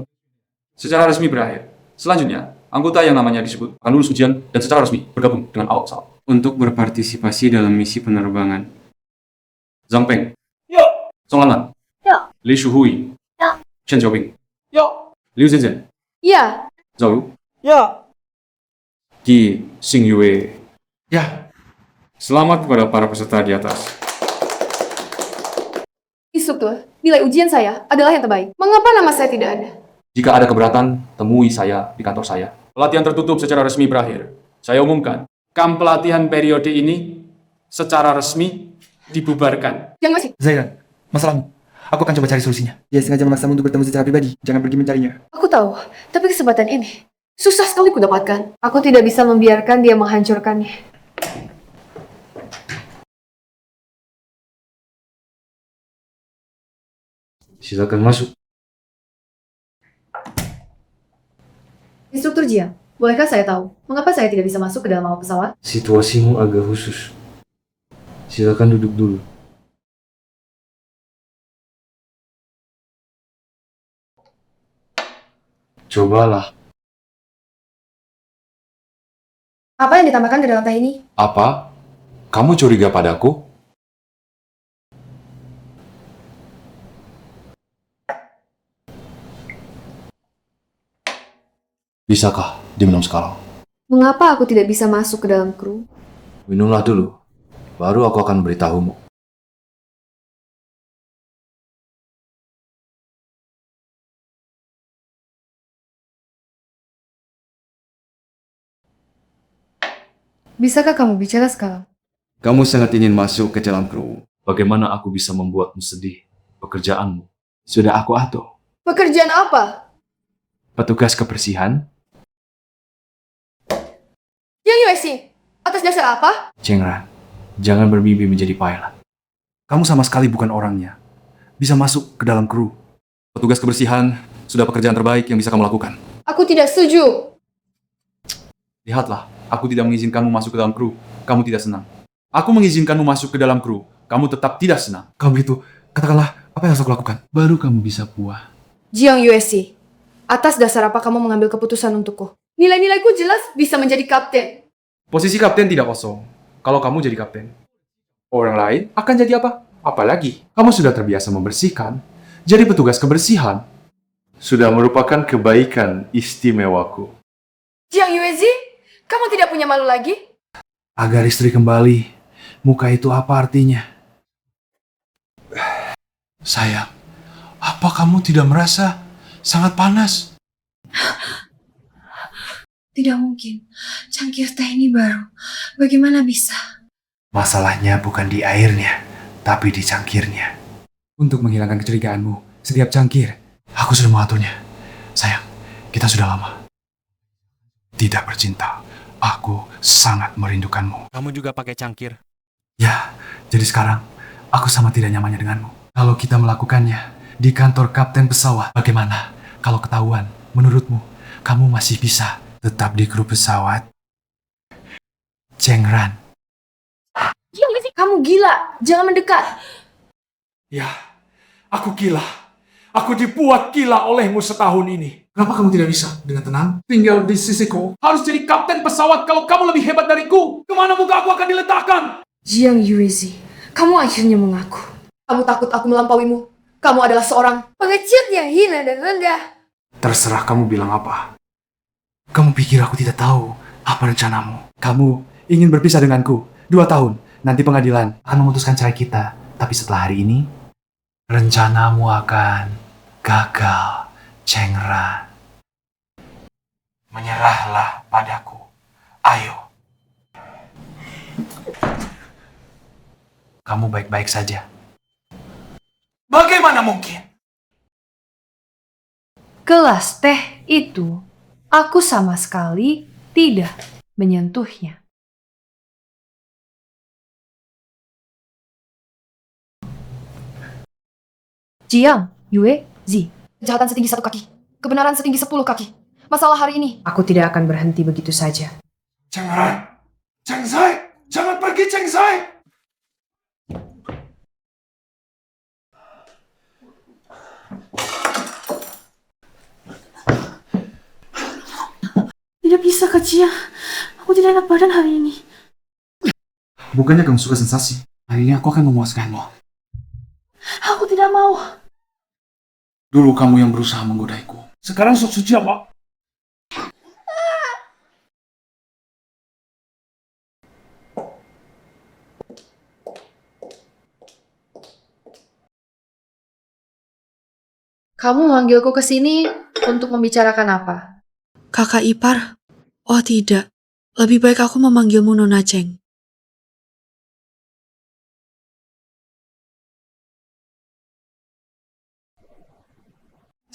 secara resmi berakhir. Selanjutnya, anggota yang namanya disebut akan lulus ujian dan secara resmi bergabung dengan awak pesawat untuk berpartisipasi dalam misi penerbangan. Zhang Peng, Song Lanlan, Li Shuhui, Chen Xiaobing, Liu Zhenzhen, Ya. Zhao Yu, Qi Xingyue. Selamat kepada para peserta di atas. Instruktur, nilai ujian saya adalah yang terbaik. Mengapa nama saya tidak ada? Jika ada keberatan, temui saya di kantor saya. Pelatihan tertutup secara resmi berakhir. Saya umumkan, kamp pelatihan periode ini secara resmi dibubarkan. Jangan masih. Zairan, masalahmu. Aku akan coba cari solusinya. Dia sengaja memaksamu untuk bertemu secara pribadi. Jangan pergi mencarinya. Aku tahu, tapi kesempatan ini susah sekali kudapatkan. Aku tidak bisa membiarkan dia menghancurkannya. Silakan masuk. Instruktur Jiang, bolehkah saya tahu mengapa saya tidak bisa masuk ke dalam awak pesawat? Situasimu agak khusus. Silakan duduk dulu. Cobalah. Apa yang ditambahkan ke dalam teh ini? Apa? Kamu curiga padaku? Bisakah diminum sekarang? Mengapa aku tidak bisa masuk ke dalam kru? Minumlah dulu. Baru aku akan beritahumu. Bisakah kamu bicara sekarang? Kamu sangat ingin masuk ke dalam kru. Bagaimana aku bisa membuatmu sedih? Pekerjaanmu. Sudah aku atur. Pekerjaan apa? Petugas kebersihan? Yang USC, atas dasar apa? Chengran, jangan bermimpi menjadi pilot. Kamu sama sekali bukan orangnya. Bisa masuk ke dalam kru. Petugas kebersihan sudah pekerjaan terbaik yang bisa kamu lakukan. Aku tidak setuju. Lihatlah, aku tidak mengizinkanmu masuk ke dalam kru. Kamu tidak senang. Aku mengizinkanmu masuk ke dalam kru. Kamu tetap tidak senang. Kalau begitu, katakanlah apa yang harus aku lakukan. Baru kamu bisa puas. Jiang USC, atas dasar apa kamu mengambil keputusan untukku? Nilai-nilaiku jelas bisa menjadi kapten. Posisi kapten tidak kosong. Kalau kamu jadi kapten, orang lain akan jadi apa? Apalagi, kamu sudah terbiasa membersihkan. Jadi petugas kebersihan sudah merupakan kebaikan istimewaku. Jiang USC, kamu tidak punya malu lagi? Agar istri kembali, muka itu apa artinya? Sayang, apa kamu tidak merasa sangat panas? Tidak mungkin. Cangkir teh ini baru. Bagaimana bisa? Masalahnya bukan di airnya, tapi di cangkirnya. Untuk menghilangkan kecurigaanmu, setiap cangkir, aku sudah mengaturnya. Sayang, kita sudah lama tidak bercinta. Aku sangat merindukanmu. Kamu juga pakai cangkir? Ya, jadi sekarang aku sama tidak nyamannya denganmu. Kalau kita melakukannya di kantor kapten pesawat, bagaimana? Kalau ketahuan, menurutmu, kamu masih bisa tetap di kru pesawat? Chengran. Kamu gila, jangan mendekat. Ya, aku gila. Aku dibuat gila olehmu setahun ini. Kenapa kamu tidak bisa dengan tenang tinggal di sisiku? Harus jadi kapten pesawat kalau kamu lebih hebat dariku. Kemana muka aku akan diletakkan? Jiang USC, kamu akhirnya mengaku. Kamu takut aku melampauimu. Kamu adalah seorang pengecut yang hina dan rendah. Terserah kamu bilang apa. Kamu pikir aku tidak tahu apa rencanamu? Kamu ingin berpisah denganku 2 tahun. Nanti pengadilan akan memutuskan cerai kita. Tapi setelah hari ini, rencanamu akan gagal, Chengran. Menyerahlah padaku. Ayo. Kamu baik-baik saja. Bagaimana mungkin? Gelas teh itu, aku sama sekali tidak menyentuhnya. Jiang, Yue, Zi. Kejahatan setinggi 1 kaki. Kebenaran setinggi 10 kaki. Masalah hari ini. Aku tidak akan berhenti begitu saja. Chengran, Cheng Zai, jangan pergi Cheng Zai. Tidak bisa, Kak Jiang. Aku tidak enak badan hari ini. Bukannya kamu suka sensasi? Hari ini aku akan memuaskanmu. Aku tidak mau. Dulu kamu yang berusaha menggodaiku. Sekarang sok suci apa? Kamu memanggilku ke sini untuk membicarakan apa? Kakak ipar? Oh tidak. Lebih baik aku memanggilmu Nona Cheng.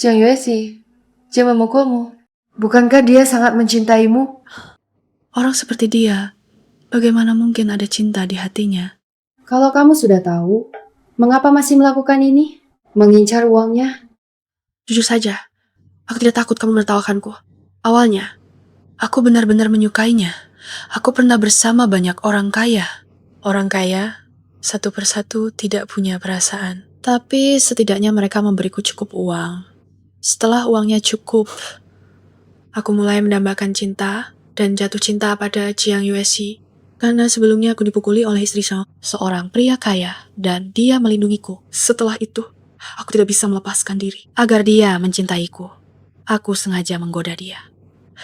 Jiang USC, jangan memukulmu. Bukankah dia sangat mencintaimu? Orang seperti dia, bagaimana mungkin ada cinta di hatinya? Kalau kamu sudah tahu, mengapa masih melakukan ini? Mengincar uangnya? Jujur saja, aku tidak takut kamu menertawakanku. Awalnya, aku benar-benar menyukainya. Aku pernah bersama banyak orang kaya. Orang kaya, satu persatu tidak punya perasaan. Tapi setidaknya mereka memberiku cukup uang. Setelah uangnya cukup, aku mulai mendambakan cinta dan jatuh cinta pada Jiang USC. Karena sebelumnya aku dipukuli oleh istri seorang pria kaya dan dia melindungiku. Setelah itu, aku tidak bisa melepaskan diri. Agar dia mencintaiku, aku sengaja menggoda dia.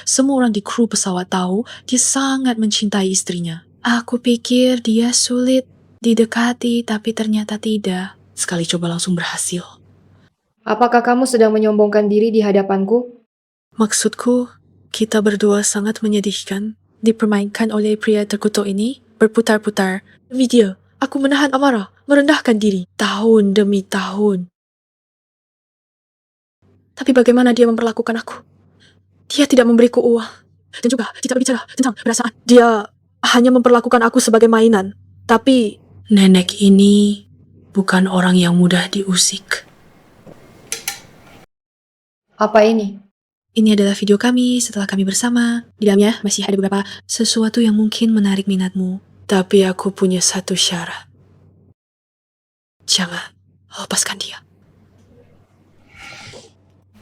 Semua orang di kru pesawat tahu dia sangat mencintai istrinya. Aku pikir dia sulit didekati, tapi ternyata tidak. Sekali coba langsung berhasil. Apakah kamu sedang menyombongkan diri di hadapanku? Maksudku, kita berdua sangat menyedihkan. Dipermainkan oleh pria terkutuk ini berputar-putar video Aku menahan amarah, merendahkan diri, tahun demi tahun. Tapi bagaimana dia memperlakukan aku? Dia tidak memberiku uang, dan juga tidak berbicara tentang perasaan. Dia hanya memperlakukan aku sebagai mainan. Tapi nenek ini bukan orang yang mudah diusik. Apa ini? Ini adalah video kami setelah kami bersama. Di dalamnya masih ada beberapa sesuatu yang mungkin menarik minatmu. Tapi aku punya satu syarat. Jangan lepaskan dia.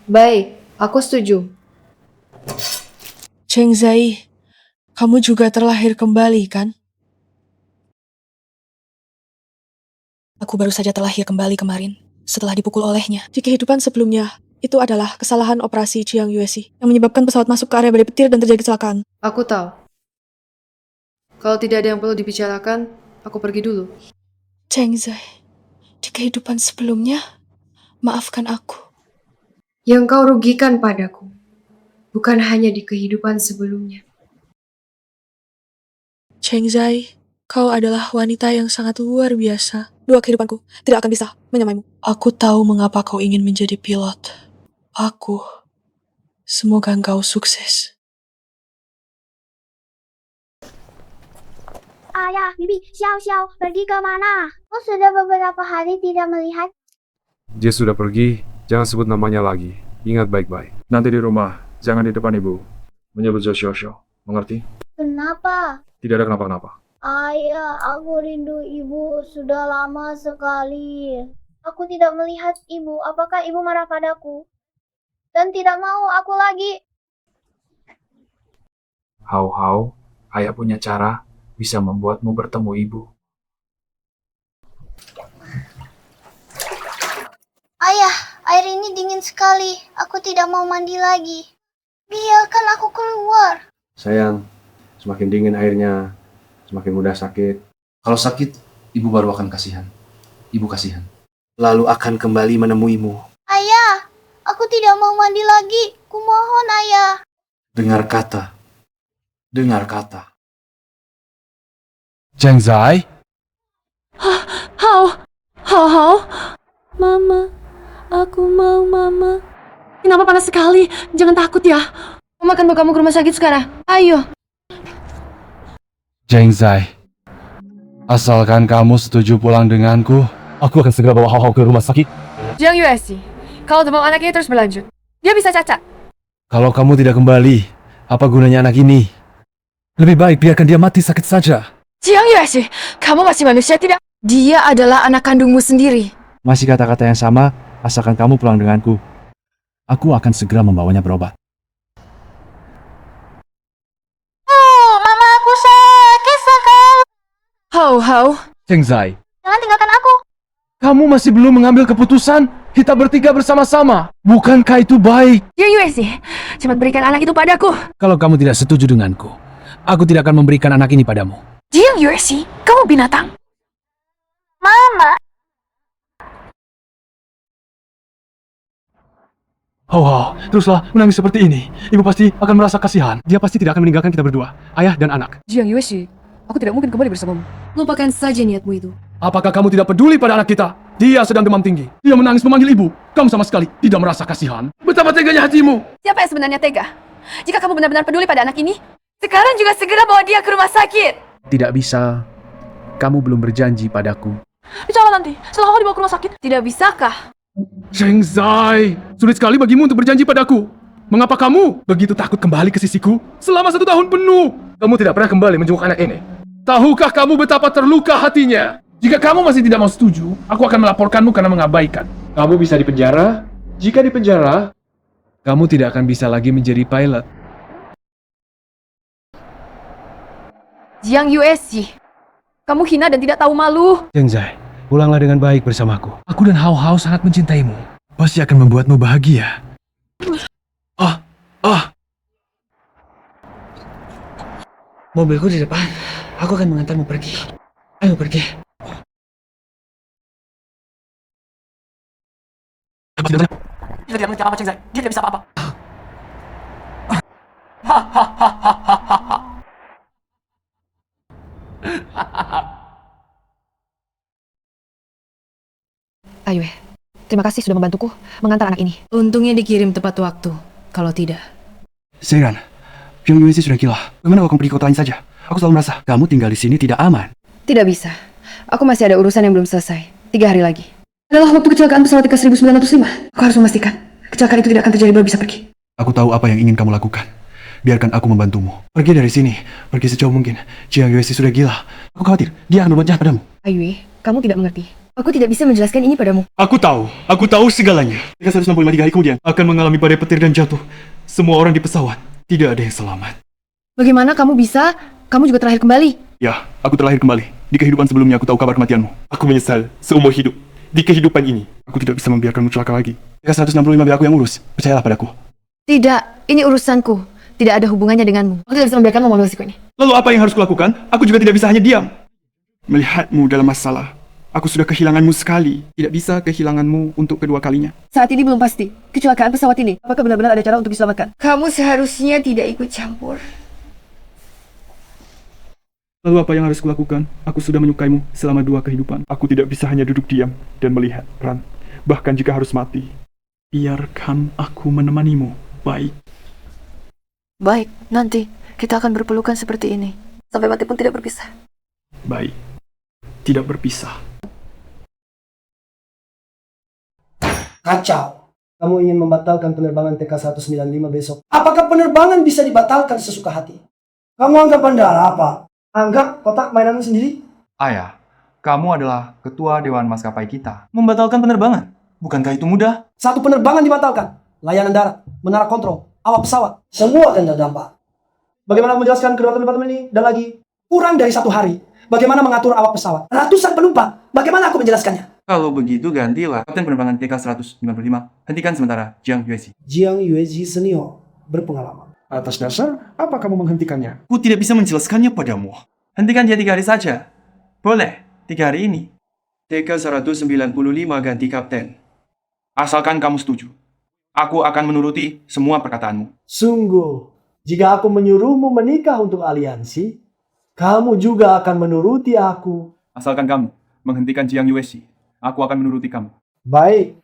Baik, aku setuju. Cheng Zai, kamu juga terlahir kembali, kan? Aku baru saja terlahir kembali kemarin, setelah dipukul olehnya. Di kehidupan sebelumnya, itu adalah kesalahan operasi Jiang Yueshi yang menyebabkan pesawat masuk ke area badai petir dan terjadi kecelakaan. Aku tahu. Kalau tidak ada yang perlu dibicarakan, aku pergi dulu. Cheng Zai, di kehidupan sebelumnya, maafkan aku. Yang kau rugikan padaku, bukan hanya di kehidupan sebelumnya. Cheng Zai, kau adalah wanita yang sangat luar biasa. Dua kehidupanku tidak akan bisa menyamaimu. Aku tahu mengapa kau ingin menjadi pilot. Semoga engkau sukses. Ayah, Bibi, Xiao, pergi ke mana? Kau sudah beberapa hari tidak melihat. Dia sudah pergi, jangan sebut namanya lagi. Ingat baik-baik. Nanti di rumah, jangan di depan ibu. Menyebut Xiao. Mengerti? Kenapa? Tidak ada kenapa-kenapa. Ayah, aku rindu ibu sudah lama sekali. Aku tidak melihat ibu. Apakah ibu marah padaku? Dan tidak mau aku lagi. Hau, ayah punya cara bisa membuatmu bertemu ibu. Ayah, air ini dingin sekali. Aku tidak mau mandi lagi. Biarkan aku keluar. Sayang, semakin dingin airnya, semakin mudah sakit. Kalau sakit, ibu baru akan kasihan. Ibu kasihan. Lalu akan kembali menemuimu. Ayah, aku tidak mau mandi lagi. Kumohon, ayah. Dengar kata. Cheng Zai? Hao. Mama, aku mau mama. Kenapa panas sekali? Jangan takut ya. Mama akan bawa kamu ke rumah sakit sekarang. Ayo. Cheng Zai, asalkan kamu setuju pulang denganku, aku akan segera bawa Hao ke rumah sakit. Jiang Yueshi, kalau demam anak ini terus berlanjut, dia bisa cacat. Kalau kamu tidak kembali, apa gunanya anak ini? Lebih baik biarkan dia mati sakit saja. Jiang Yueshi, kamu masih manusia tidak? Dia adalah anak kandungmu sendiri. Masih kata-kata yang sama, asalkan kamu pulang denganku. Aku akan segera membawanya berobat. Mama aku sakit sekali. Hao. Cheng Zai, Jangan tinggalkan aku. kamu masih belum mengambil keputusan? Kita bertiga bersama-sama. Bukankah itu baik? Jiang Yueshi, cepat berikan anak itu padaku. Kalau kamu tidak setuju denganku, aku tidak akan memberikan anak ini padamu. Jiang Yueshi, kamu binatang. Mama. Hau, teruslah menangis seperti ini. Ibu pasti akan merasa kasihan. Dia pasti tidak akan meninggalkan kita berdua, ayah dan anak. Jiang Yueshi, aku tidak mungkin kembali bersamamu. Lupakan saja niatmu itu. Apakah kamu tidak peduli pada anak kita? Dia sedang demam tinggi. Dia menangis memanggil ibu. Kamu sama sekali tidak merasa kasihan. Betapa teganya hatimu. Siapa yang sebenarnya tega? Jika kamu benar-benar peduli pada anak ini, sekarang juga segera bawa dia ke rumah sakit. Tidak bisa. Kamu belum berjanji padaku. Bicara nanti, setelah kau dibawa ke rumah sakit. Tidak bisakah? Cheng Zai, sulit sekali bagimu untuk berjanji padaku. Mengapa kamu begitu takut kembali ke sisiku selama 1 tahun penuh? Kamu tidak pernah kembali menjenguk anak ini. Tahukah kamu betapa terluka hatinya? Jika kamu masih tidak mau setuju, aku akan melaporkanmu karena mengabaikan. Kamu bisa dipenjara. Jika dipenjara, kamu tidak akan bisa lagi menjadi pilot. Jiang Yueshi, kamu hina dan tidak tahu malu. Cheng Zai, pulanglah dengan baik bersamaku. Aku dan Hao sangat mencintaimu. Pasti akan membuatmu bahagia. Mobilku di depan. Aku akan mengantarmu pergi. Ayo pergi. Dia tidak mengerti apa-apa, Cheng Zai. Dia tidak bisa apa-apa. Ayue, terima kasih sudah membantuku mengantar anak ini. Untungnya dikirim tepat waktu. Kalau tidak... Chengran, Pyong Yuesi sudah gila. Bagaimana kau pergi ke kota lain saja? Aku selalu merasa kamu tinggal di sini tidak aman. Tidak bisa. Aku masih ada urusan yang belum selesai. 3 hari lagi. Adalah waktu kecelakaan pesawat TK1905. Aku harus memastikan kecelakaan itu tidak akan terjadi bila bisa pergi. Aku tahu apa yang ingin kamu lakukan. Biarkan aku membantumu. Pergi dari sini. Pergi sejauh mungkin. Jiang Yuesi sudah gila. Aku khawatir dia akan berbuat jahat padamu. Ayue, kamu tidak mengerti. Aku tidak bisa menjelaskan ini padamu. Aku tahu segalanya. Ketika 165 hari kemudian akan mengalami badai petir dan jatuh. Semua orang di pesawat, tidak ada yang selamat. Bagaimana kamu bisa? Kamu juga terlahir kembali. Ya, aku terlahir kembali. Di kehidupan sebelumnya aku tahu kabar kematianmu. Aku menyesal seumur hidup. Di kehidupan ini, aku tidak bisa membiarkanmu celaka lagi. Ketika 165 biar aku yang urus. Percayalah padaku. Tidak, ini urusanku. Tidak ada hubungannya denganmu. Aku tidak bisa membiarkanmu mengambil risiko ini. Lalu apa yang harus kulakukan? Aku juga tidak bisa hanya diam. Melihatmu dalam masalah. Aku sudah kehilanganmu sekali. Tidak bisa kehilanganmu untuk kedua kalinya. Saat ini belum pasti. Kecelakaan pesawat ini, apakah benar-benar ada cara untuk diselamatkan? Kamu seharusnya tidak ikut campur. Lalu apa yang harus kulakukan? Aku sudah menyukaimu selama 2 kehidupan. Aku tidak bisa hanya duduk diam dan melihat, Ran. Bahkan jika harus mati. Biarkan aku menemanimu. Baik. Baik, nanti kita akan berpelukan seperti ini. Sampai mati pun tidak berpisah. Baik. Tidak berpisah. Kacau. Kamu ingin membatalkan penerbangan TK195 besok. Apakah penerbangan bisa dibatalkan sesuka hati? Kamu anggap Anda apa? Anggap kotak mainanmu sendiri? Ayah, kamu adalah ketua dewan maskapai kita. Membatalkan penerbangan? Bukankah itu mudah? 1 penerbangan dibatalkan. Layanan darat, menara kontrol, awak pesawat. Semua akan terdampak. Bagaimana menjelaskan kedua departemen ini? Dan lagi, kurang dari 1 hari. Bagaimana mengatur awak pesawat? Ratusan penumpang. Bagaimana aku menjelaskannya? Kalau begitu gantilah kapten penerbangan TK195. Hentikan sementara Jiang Yuesi. Jiang Yuesi senior berpengalaman. Atas dasar, apa kamu menghentikannya? Aku tidak bisa menjelaskannya padamu. Hentikan dia 3 hari saja. Boleh, 3 hari ini. TK195 ganti kapten. Asalkan kamu setuju. Aku akan menuruti semua perkataanmu. Sungguh, jika aku menyuruhmu menikah untuk aliansi, kamu juga akan menuruti aku. Asalkan kamu menghentikan Jiang Yuesi, aku akan menuruti kamu. Baik.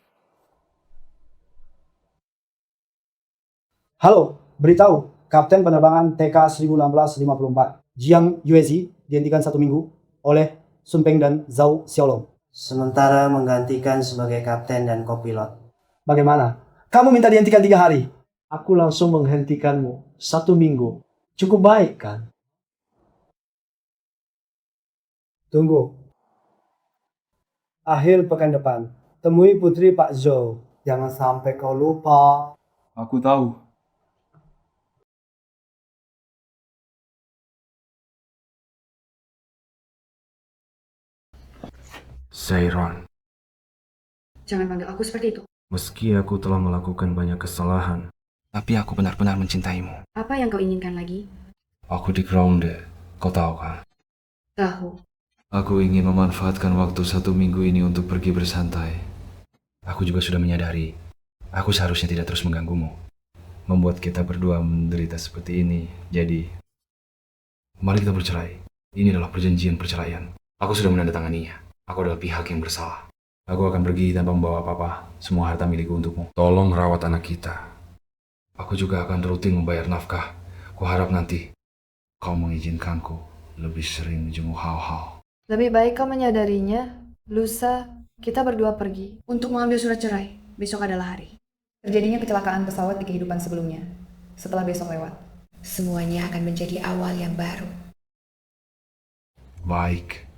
Halo, beritahu Kapten penerbangan TK1654 Jiang Yuesi dihentikan 1 minggu oleh Sun Peng dan Zhao Xiaolong. Sementara menggantikan sebagai kapten dan kopilot. Bagaimana? Kamu minta dihentikan 3 hari. Aku langsung menghentikanmu 1 minggu. Cukup baik kan? Tunggu. Akhir pekan depan, temui putri Pak Zhou. Jangan sampai kau lupa. Aku tahu. Seiron, Jangan panggil aku seperti itu. meski aku telah melakukan banyak kesalahan, tapi aku benar-benar mencintaimu. Apa yang kau inginkan lagi? Aku di grounded, kau tahu kan? Tahu. Aku ingin memanfaatkan waktu 1 minggu ini untuk pergi bersantai. Aku juga sudah menyadari, aku seharusnya tidak terus mengganggumu. Membuat kita berdua menderita seperti ini. Jadi, mari kita bercerai. Ini adalah perjanjian perceraian. Aku sudah menandatanganinya. Aku adalah pihak yang bersalah. Aku akan pergi tanpa membawa apa-apa. Semua harta milikku untukmu. Tolong rawat anak kita. Aku juga akan rutin membayar nafkah. Kuharap nanti kau mengizinkanku lebih sering menjenguk Hao-Hao. Lebih baik kau menyadarinya. Lusa, kita berdua pergi untuk mengambil surat cerai. Besok adalah hari. Terjadinya kecelakaan pesawat di kehidupan sebelumnya. Setelah besok lewat, Semuanya akan menjadi awal yang baru. Baik.